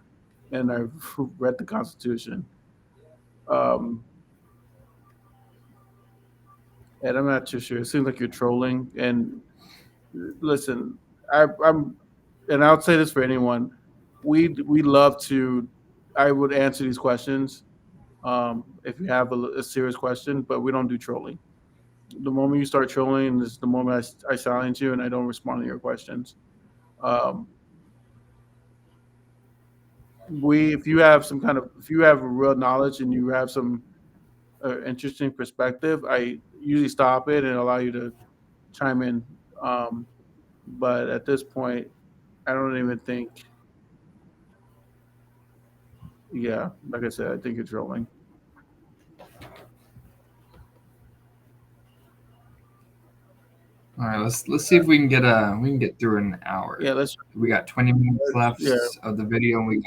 and I've read the Constitution. And I'm not too sure. It seems like you're trolling. And listen, I'm, and I'll say this for anyone: we love to. I would answer these questions if you have a serious question, but we don't do trolling. The moment you start trolling is the moment I silence you and I don't respond to your questions. If you have a real knowledge and you have some interesting perspective, I usually stop it and allow you to chime in. But at this point, I don't even think. Yeah, like I said, I think you're trolling. All right, let's see if we can get through an hour. Yeah, we got 20 minutes left of the video, and we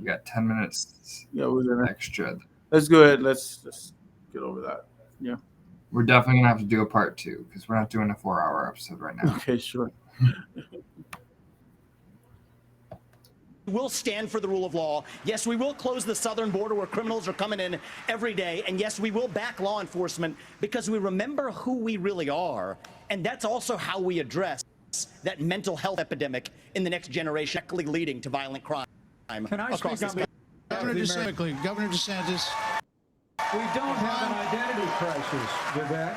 got 10 minutes. Yeah, we're gonna extra. Let's go ahead. Let's get over that. Yeah, we're definitely gonna have to do a part 2 because we're not doing a 4-hour episode right now. Okay, sure. will stand for the rule of law. Yes, we will close the southern border where criminals are coming in every day. And yes, we will back law enforcement because we remember who we really are. And that's also how we address that mental health epidemic in the next generation, directly leading to violent crime across this country. Governor DeSantis. We don't have an identity crisis, Vivek.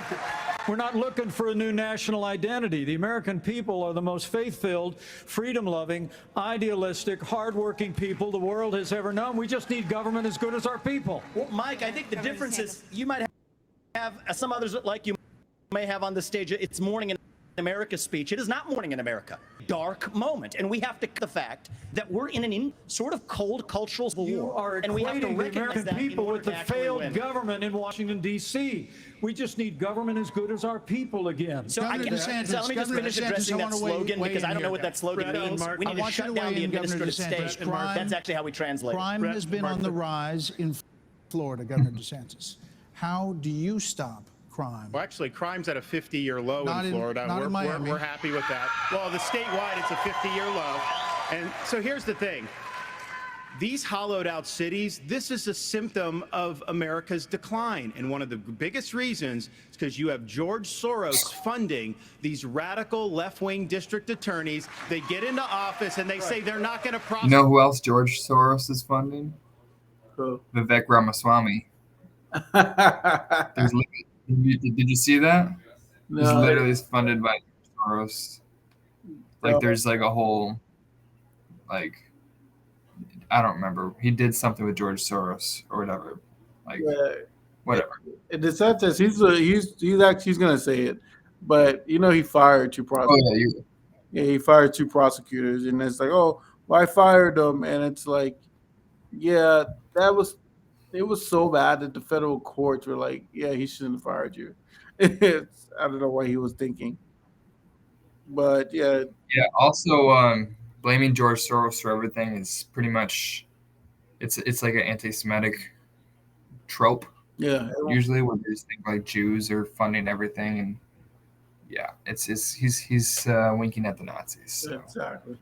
We're not looking for a new national identity. The American people are the most faith-filled, freedom-loving, idealistic, hardworking people the world has ever known. We just need government as good as our people. Well, Mike, I think the difference is you might have some others like you may have on the stage. It's Morning in America speech. It is not Morning in America. Dark moment. And we have to the fact that we're in an sort of cold cultural war. And we have to equating the recognize American that people with the failed win. government in Washington, D.C. We just need government as good as our people again. So, let me just finish addressing that slogan because I don't know what that slogan means. We need to shut down the administrative state. That's actually how we translate it. Crime has been on the rise in Florida, Governor DeSantis. How do you stop crime? Well, actually, crime's at a 50-year low in Florida. Not in Miami. We're happy with that. Well, the statewide, it's a 50-year low. And so here's the thing. These hollowed out cities, this is a symptom of America's decline. And one of the biggest reasons is because you have George Soros funding these radical left-wing district attorneys. They get into office and they say they're not going to prosecute. You know who else George Soros is funding? Who? Vivek Ramaswamy. Did you see that? No. He's literally funded by Soros. Like, there's like a whole, like, I don't remember. He did something with George Soros or whatever. Like, whatever. DeSantis, he's gonna say it, but he fired two prosecutors. Oh, yeah, he fired two prosecutors, and it's like, oh, well, I fired them, and it's like, yeah, it was so bad that the federal courts were like, yeah, he shouldn't have fired you. I don't know what he was thinking, but yeah. Yeah. Also, blaming George Soros for everything is pretty much, it's like an anti-Semitic trope. Yeah. Usually, where they just think like Jews are funding everything, and yeah, he's winking at the Nazis. So. Exactly.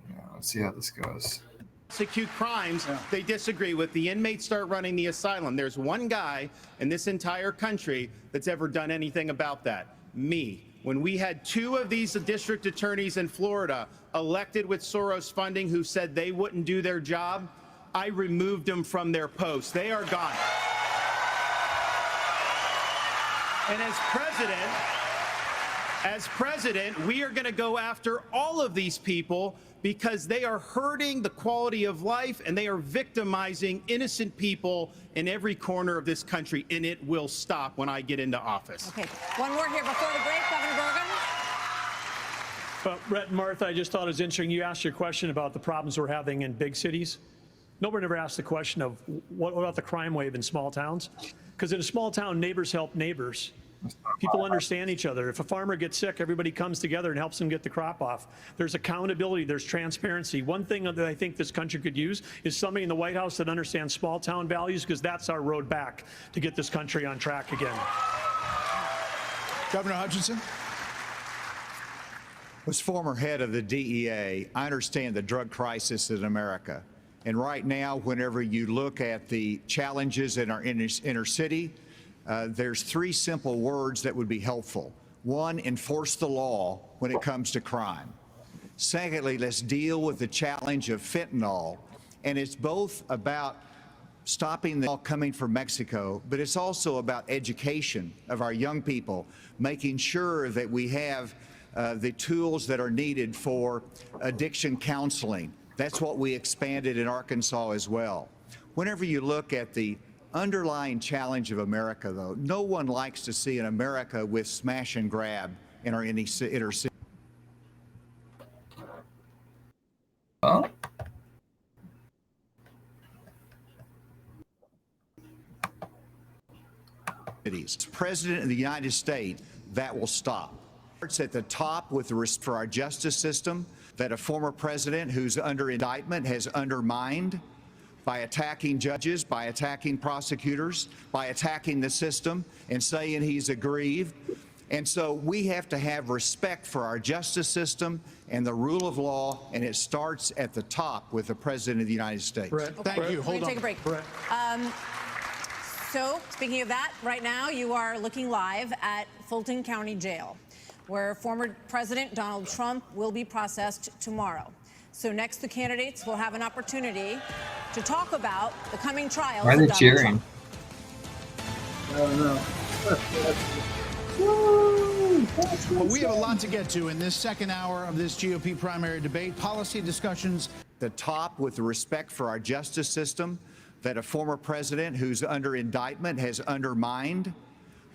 Yeah, let's see how this goes. Prosecute crimes they disagree with. The inmates start running the asylum. There's one guy in this entire country that's ever done anything about that. Me. When we had two of these district attorneys in Florida elected with Soros funding who said they wouldn't do their job, I removed them from their posts. They are gone. And as president, we are going to go after all of these people because they are hurting the quality of life and they are victimizing innocent people in every corner of this country, and it will stop when I get into office. Okay, one more here before the break, Governor Bergen. Brett and Martha, I just thought it was interesting. You asked your question about the problems we're having in big cities. Nobody ever asked the question of what about the crime wave in small towns? Because in a small town, neighbors help neighbors. People understand each other. If a farmer gets sick, everybody comes together and helps him get the crop off. There's accountability. There's transparency. One thing that I think this country could use is somebody in the White House that understands small town values, because that's our road back to get this country on track again. Governor Hutchinson? Was former head of the DEA, I understand the drug crisis in America. And right now, whenever you look at the challenges in our inner city, there's three simple words that would be helpful. One, enforce the law when it comes to crime. Secondly, let's deal with the challenge of fentanyl. And it's both about stopping the coming from Mexico, but it's also about education of our young people, making sure that we have the tools that are needed for addiction counseling. That's what we expanded in Arkansas as well. Whenever you look at the underlying challenge of America, though, no one likes to see an America with smash and grab in our inner city. Huh? President of the United States, that will stop. It's at the top with the risk for our justice system that a former president who's under indictment has undermined by attacking judges, by attacking prosecutors, by attacking the system and saying he's aggrieved. And so we have to have respect for our justice system and the rule of law, and it starts at the top with the President of the United States. Thank you. We're Hold gonna on. take a break. So, speaking of that, right now you are looking live at Fulton County Jail, where former President Donald Trump will be processed tomorrow. So next, the candidates will have an opportunity to talk about the coming trials Why are of they Donald cheering? Trump. I don't know. Well, we have a lot to get to in this second hour of this GOP primary debate. Policy discussions. The top with the respect for our justice system that a former president who's under indictment has undermined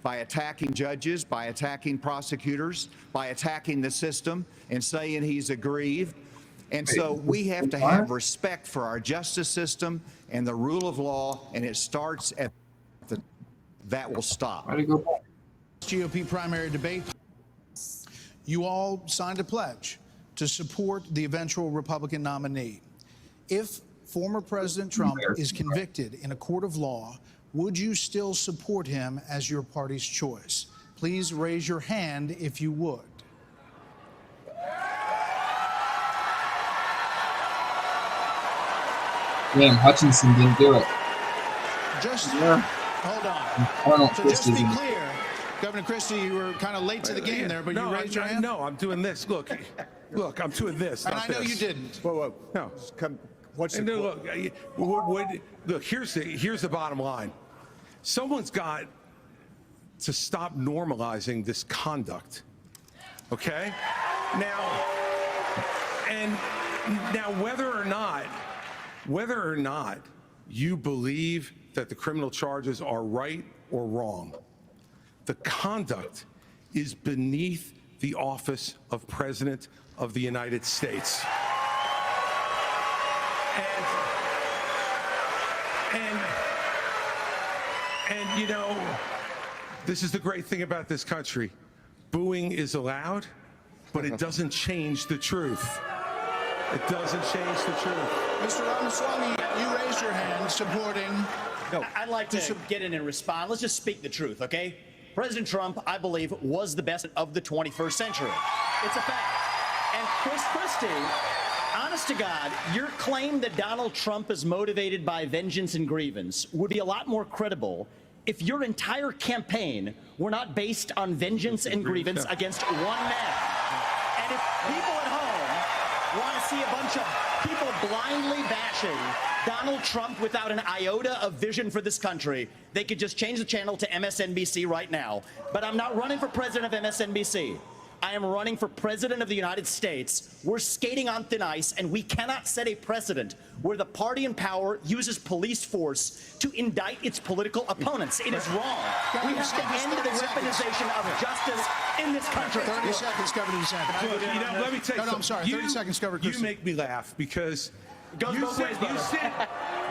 by attacking judges, by attacking prosecutors, by attacking the system and saying he's aggrieved. And so we have to have respect for our justice system and the rule of law, and it starts at the, that will stop. GOP primary debate. You all signed a pledge to support the eventual Republican nominee. If former President Trump is convicted in a court of law, would you still support him as your party's choice? Please raise your hand if you would. Damn, Hutchinson didn't do it. Just hold I don't know on. if So this just to be is- clear, Governor Christie, you were kind of late to the game there, but you raised your hand. No, I'm doing this. Look, I'm doing this. And not I know this. you didn't. Whoa. No. What's And look, look, here's the bottom line. Someone's got to stop normalizing this conduct. Okay? Now, whether or not you believe that the criminal charges are right or wrong, the conduct is beneath the office of President of the United States. And you know, this is the great thing about this country. Booing is allowed, but it doesn't change the truth. It doesn't change the truth. Mr. Ramaswamy, you raised your hand supporting. I'd like to get in and respond. Let's just speak the truth, okay? President Trump, I believe, was the best of the 21st century. It's a fact. And Chris Christie, honest to God, your claim that Donald Trump is motivated by vengeance and grievance would be a lot more credible if your entire campaign were not based on vengeance and grievance against one man. And if people at home want to see a bunch of people blindly bashing Donald Trump without an iota of vision for this country, they could just change the channel to MSNBC right now. But I'm not running for president of MSNBC. I am running for president of the United States. We're skating on thin ice, and we cannot set a precedent where the party in power uses police force to indict its political opponents. It is wrong. We have to end the weaponization of justice in this country. 30 seconds, Governor DeSantis. Look, let me tell you No, I'm sorry. 30 seconds, Governor You Christie. make me laugh because Goes both ways, brother.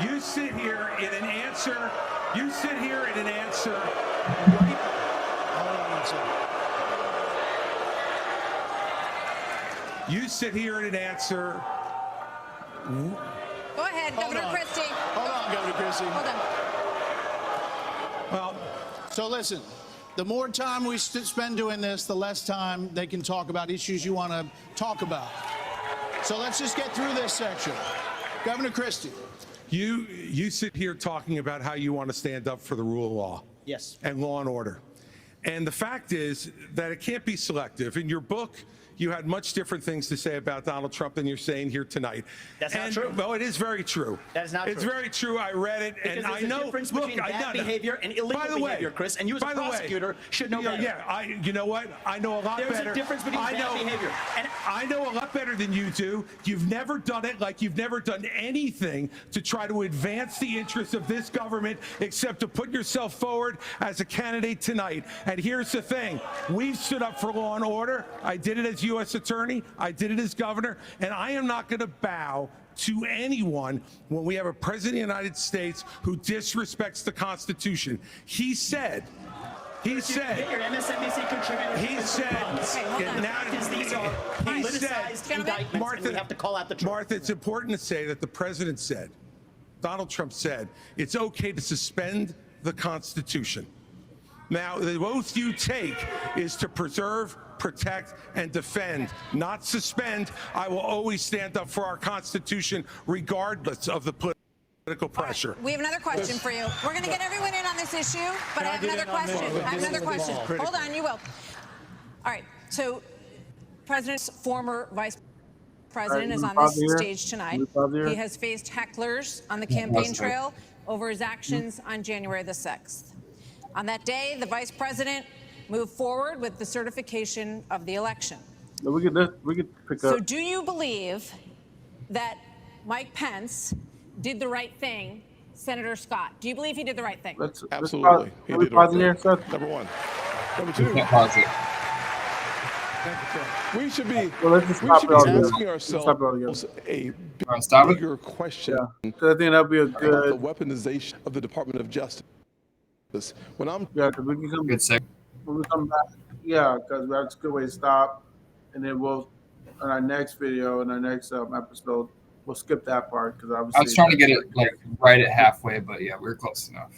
you sit here in an answer. You sit here in an answer. Hold on a second. You sit here in an answer. Go ahead, Governor Christie. Hold on, Governor Christie. Hold on. Well, so listen, the more time we spend doing this, the less time they can talk about issues you want to talk about. So let's just get through this section. Governor Christie. You sit here talking about how you want to stand up for the rule of law. Yes. And law and order. And the fact is that it can't be selective. In your book, you had much different things to say about Donald Trump than you're saying here tonight. That's not true. Well, it is very true. That is not true. It's very true. I read it, Because and there's I know. a difference between bad behavior and illegal behavior, Chris. And you as a prosecutor should know better. Yeah, you know what? I know a lot better. There's a difference between bad behavior. And I know a lot better than you do. You've never done it like you've never done anything to try to advance the interests of this government except to put yourself forward as a candidate tonight. And here's the thing. We've stood up for law and order. I did it as U.S. attorney. I did it as governor. And I am not going to bow to anyone when we have a president of the United States who disrespects the Constitution. He said, Get your MSNBC contributor. he said, these are politicized indictments, and we have to call out the truth. Martha, it's important to say that the president said, Donald Trump said, it's okay to suspend the Constitution. Now, the oath you take is to preserve, protect, and defend, not suspend. I will always stand up for our Constitution, regardless of the political pressure. We have another question for you. We're going to get everyone in on this issue, but I have another question. I have another question. Hold on, you will. All right. So, President's former vice president is on this stage tonight. He has faced hecklers on the campaign trail over his actions on January the 6th. On that day, the vice president moved forward with the certification of the election. We could pick up. So do you believe that Mike Pence did the right thing, Senator Scott? Do you believe he did the right thing? Absolutely. He did the right thing. Number one. Number two. We should be asking ourselves a bigger question So I think that'll be a about good. the weaponization of the Department of Justice. When I'm Because we can come. When we come back, because that's a good way to stop, and then we'll on our next video, in our next episode, we'll skip that part because obviously I was trying to get it like right at halfway, but yeah, we're close enough.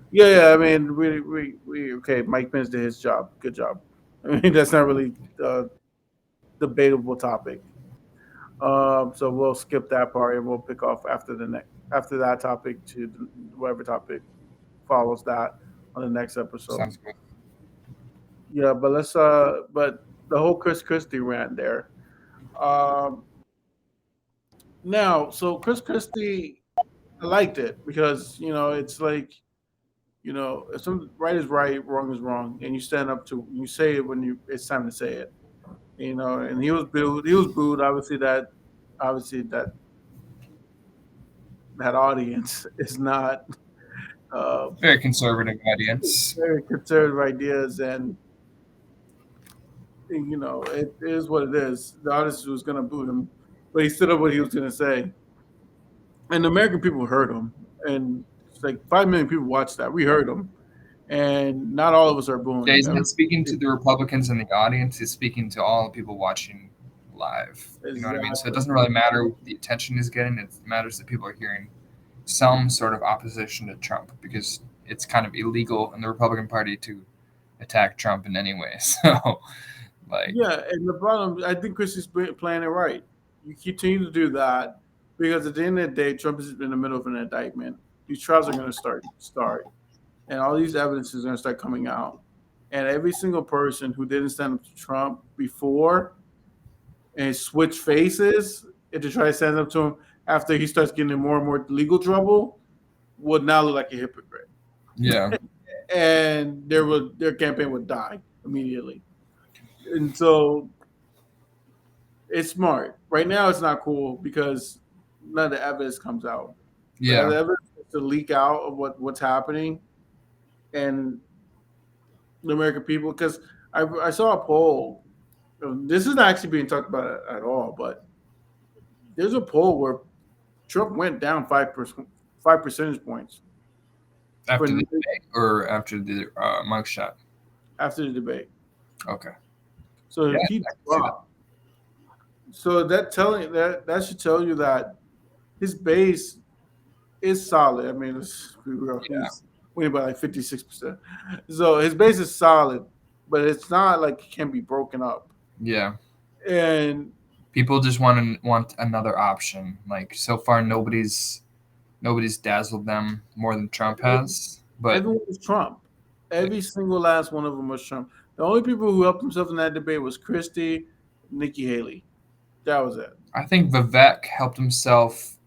Yeah. I mean, we okay. Mike Pence did his job. Good job. I mean, that's not really a debatable topic. So we'll skip that part and we'll pick off after that topic to whatever topic follows that on the next episode. Sounds good. Yeah, but but the whole Chris Christie rant there. Now, so Chris Christie, I liked it because it's like. If some right is right, wrong is wrong, and you stand up to you say it when it's time to say it. And he was booed. He was booed. Obviously that audience is not Very conservative audience. very conservative ideas, and it is what it is. The audience was going to boo him, but he stood up what he was going to say, and the American people heard him, and. Like 5 million people watched that. We heard him, and not all of us are booing. Yeah, he's not speaking to the Republicans in the audience. He's speaking to all the people watching live. You know what I mean? So it doesn't really matter the attention he's getting. It matters that people are hearing some sort of opposition to Trump because it's kind of illegal in the Republican Party to attack Trump in any way. So, and the problem, I think Chris is playing it right. You continue to do that because at the end of the day, Trump is in the middle of an indictment. These trials are going to start, and all these evidence is going to start coming out. And every single person who didn't stand up to Trump before and switch faces and to try to stand up to him after he starts getting in more and more legal trouble would now look like a hypocrite. Yeah. And their campaign would die immediately. And so it's smart. Right now it's not cool because none of the evidence comes out. Yeah. The evidence to leak out of what's happening and the American people, because I saw a poll. This isn't actually being talked about at all, but there's a poll where Trump went down 5 percentage points after the debate or after the mugshot? After the debate. Okay. So he dropped. So that should tell you that his base is solid. I mean, let's be real. He's winning by like 56%. So his base is solid, but it's not like it can be broken up. Yeah. And people just want another option. Like so far, nobody's dazzled them more than Trump has. But everyone was Trump. Every single last one of them was Trump. The only people who helped themselves in that debate was Christie, Nikki Haley. That was it. I think Vivek helped himself.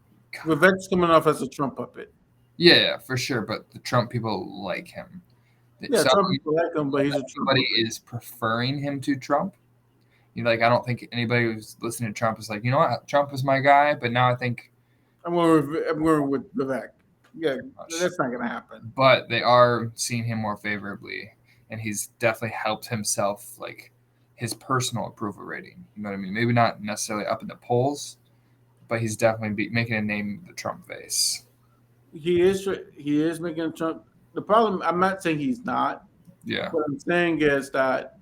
Vivek's coming off as a Trump puppet. Yeah, for sure. But the Trump people like him. Yeah, Trump people like him, but he's a Trump. Everybody is preferring him to Trump. I don't think anybody who's listening to Trump is like, you know what, Trump is my guy. But now I think I'm going with Vivek. Yeah, that's not going to happen. But they are seeing him more favorably, and he's definitely helped himself, like his personal approval rating. You know what I mean? Maybe not necessarily up in the polls, but he's definitely making a name in the Trump face. He is making a Trump. The problem, I'm not saying he's not. Yeah. What I'm saying is that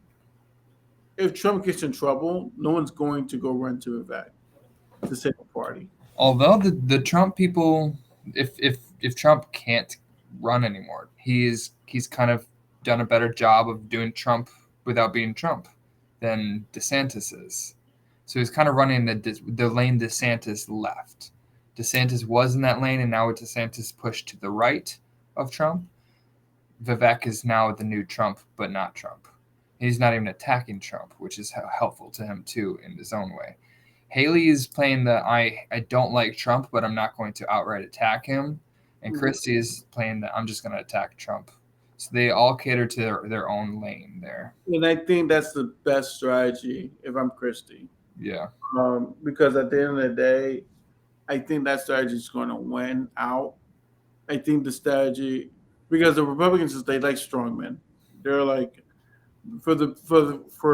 if Trump gets in trouble, no one's going to go run to Vivek to save the party. Although the Trump people, if Trump can't run anymore. He's kind of done a better job of doing Trump without being Trump than DeSantis is. So he's kind of running the lane DeSantis left. DeSantis was in that lane, and now with DeSantis pushed to the right of Trump, Vivek is now the new Trump, but not Trump. He's not even attacking Trump, which is helpful to him too in his own way. Haley is playing the I don't like Trump, but I'm not going to outright attack him. And Christie is playing the I'm just going to attack Trump. So they all cater to their own lane there. And I think that's the best strategy if I'm Christie. Yeah. Because at the end of the day, I think that strategy is going to win out. I think the strategy, because the Republicans, they like strongmen. They're like, for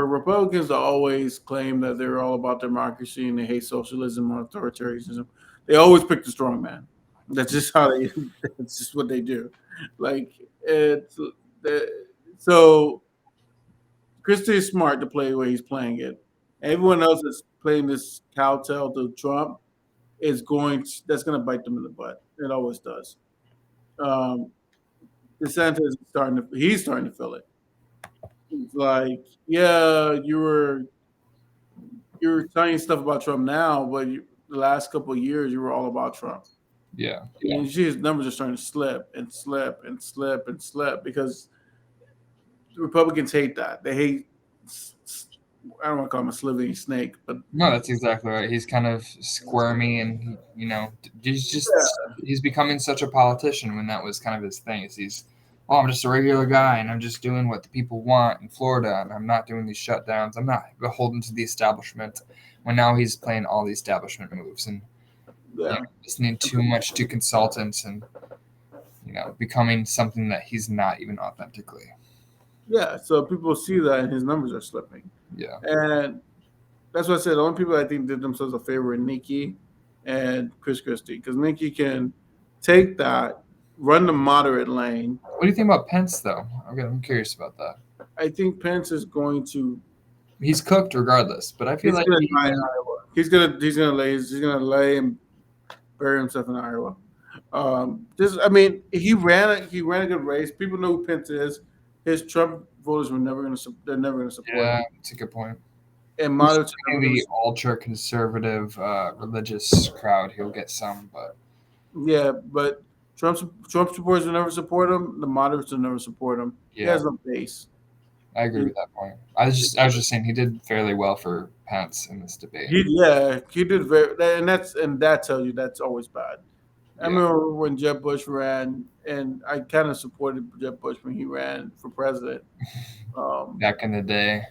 Republicans to always claim that they're all about democracy and they hate socialism and authoritarianism, they always pick the strong man. That's just how they. That's just what they do. Like so Christie is smart to play the way he's playing it. Everyone else that's playing this kowtow to Trump is that's going to bite them in the butt. It always does. DeSantis is he's starting to feel it. It's like, yeah, you were saying stuff about Trump now, but the last couple of years you were all about Trump. Yeah. And you see his numbers are starting to slip and slip and slip and slip because Republicans hate that. They hate. I don't want to call him a slithering snake, but no, that's exactly right. He's kind of squirmy, and he's becoming such a politician when that was kind of his thing. I'm just a regular guy, and I'm just doing what the people want in Florida, and I'm not doing these shutdowns. I'm not beholden to the establishment. When now he's playing all the establishment moves and listening too much to consultants and becoming something that he's not even authentically. Yeah, so people see that, and his numbers are slipping. Yeah, and that's what I said. The only people I think did themselves a favor are Nikki and Chris Christie, because Nikki can take that, run the moderate lane. What do you think about Pence, though? I'm curious about that. I think Pence is going to. He's cooked regardless, but I feel like he's gonna lay and bury himself in Iowa. He ran a good race. People know who Pence is. His Trump voters were never going to. They're never going to support him. Yeah, that's a good point. And moderate the ultra conservative religious crowd, he'll get some, but yeah, but Trump supporters will never support him. The moderates will never support him. Yeah. He has no base. I agree with that point. I was just saying he did fairly well for Pence in this debate. He did and that tells you that's always bad. I remember when Jeb Bush ran, and I kind of supported Jeb Bush when he ran for president. Back in the day.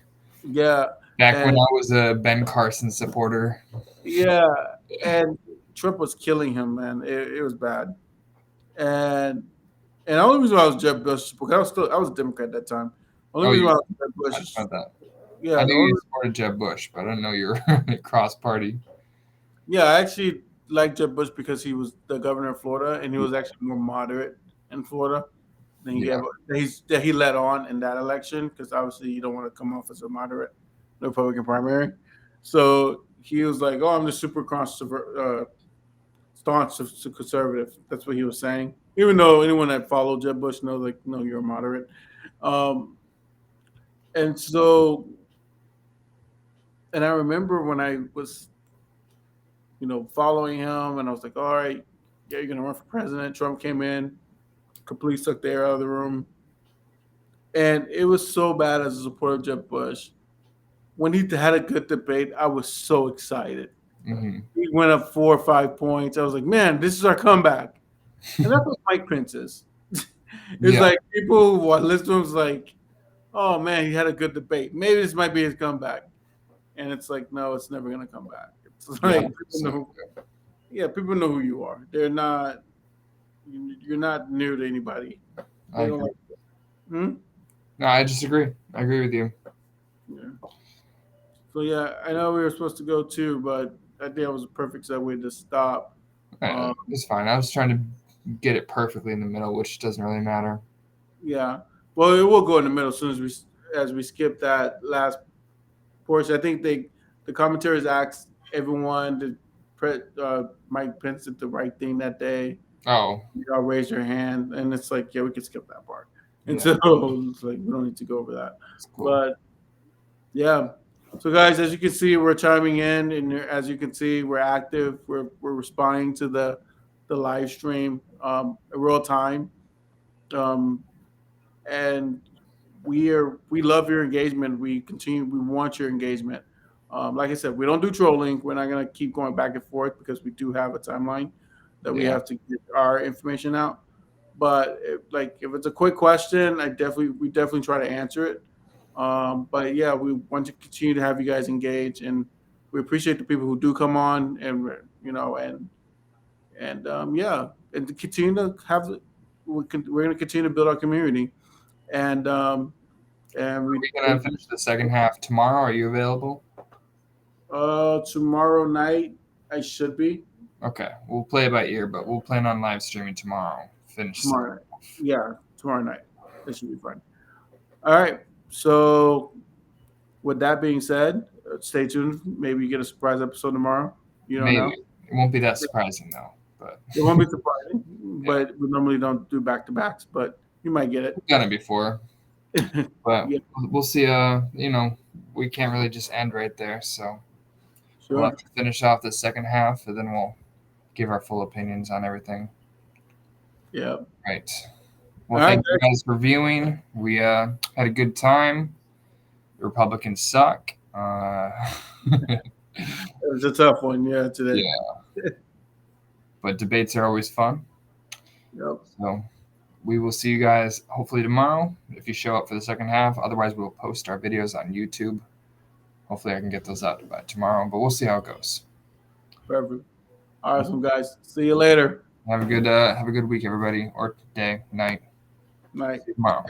Yeah. When I was a Ben Carson supporter. Yeah, and Trump was killing him, man. It was bad. And the only reason why I was Jeb Bush, because I was a Democrat at that time. Only reason why I was Jeb Bush. Yeah, I knew you supported Jeb Bush, but I didn't know you were cross party. Yeah, I actually liked Jeb Bush because he was the governor of Florida, and he was actually more moderate in Florida than he led on in that election, because obviously you don't want to come off as a moderate Republican primary. So he was like, "Oh, I'm just super staunch conservative." That's what he was saying. Even though anyone that followed Jeb Bush knows, like, no, you're a moderate. And so, and I remember when I was, following him, and I was like, all right, yeah, you're going to run for president. Trump came in, completely sucked the air out of the room. And it was so bad as a supporter of Jeb Bush. When he had a good debate, I was so excited. Mm-hmm. He went up 4 or 5 points. I was like, man, this is our comeback. And that's what Mike Pence is. It's like people who listen to him was like, oh, man, he had a good debate. Maybe this might be his comeback. And it's like, no, it's never going to come back. It's like, people know who you are. You're not new to anybody. They don't like it. No, I disagree. I agree with you. Yeah. So, yeah, I know we were supposed to go too, but I think that was a perfect segue to stop. It's fine. I was trying to get it perfectly in the middle, which doesn't really matter. Yeah. Well, it will go in the middle as soon as we skip that last portion. I think the commentaries asked everyone to Mike Pence did the right thing that day. Oh. Y'all raise your hand, and it's like, yeah, we can skip that part. And Yeah. so it's like we don't need to go over that. Cool. But yeah. So guys, as you can see, we're chiming in, and as you can see, we're active. We're responding to the live stream in real time, and we love your engagement. We want your engagement. Like I said, we don't do trolling. We're not gonna keep going back and forth because we do have a timeline that we Yeah. have to get our information out. But if it's a quick question, we definitely try to answer it. But yeah, we want to continue to have you guys engage, and we appreciate the people who do come on, and yeah, and to continue to have. We're going to continue to build our community, and We're gonna finish the second half tomorrow. Are you available? Tomorrow night I should be. Okay, we'll play it by ear, but we'll plan on live streaming tomorrow. Finish Tomorrow night. Yeah, tomorrow night. It should be fun. All right. So, with that being said, stay tuned. Maybe you get a surprise episode tomorrow. You don't Maybe know. it won't be that surprising though. But It won't be surprising. But we normally don't do back to backs. But you might get it. we've done it before. But Yeah. we'll see. We can't really just end right there, so we'll Sure. have to finish off the second half, and then we'll give our full opinions on everything. Yeah. Right. Well, All right, thank you guys for viewing. We had a good time. The Republicans suck. It was a tough one, yeah, today. Yeah. But debates are always fun. Yep. So we will see you guys hopefully tomorrow if you show up for the second half. Otherwise, we'll post our videos on YouTube. Hopefully, I can get those out by tomorrow, but we'll see how it goes. Perfect. Awesome, guys. See you later. Have a good week, everybody, or day, night. Night. See you tomorrow.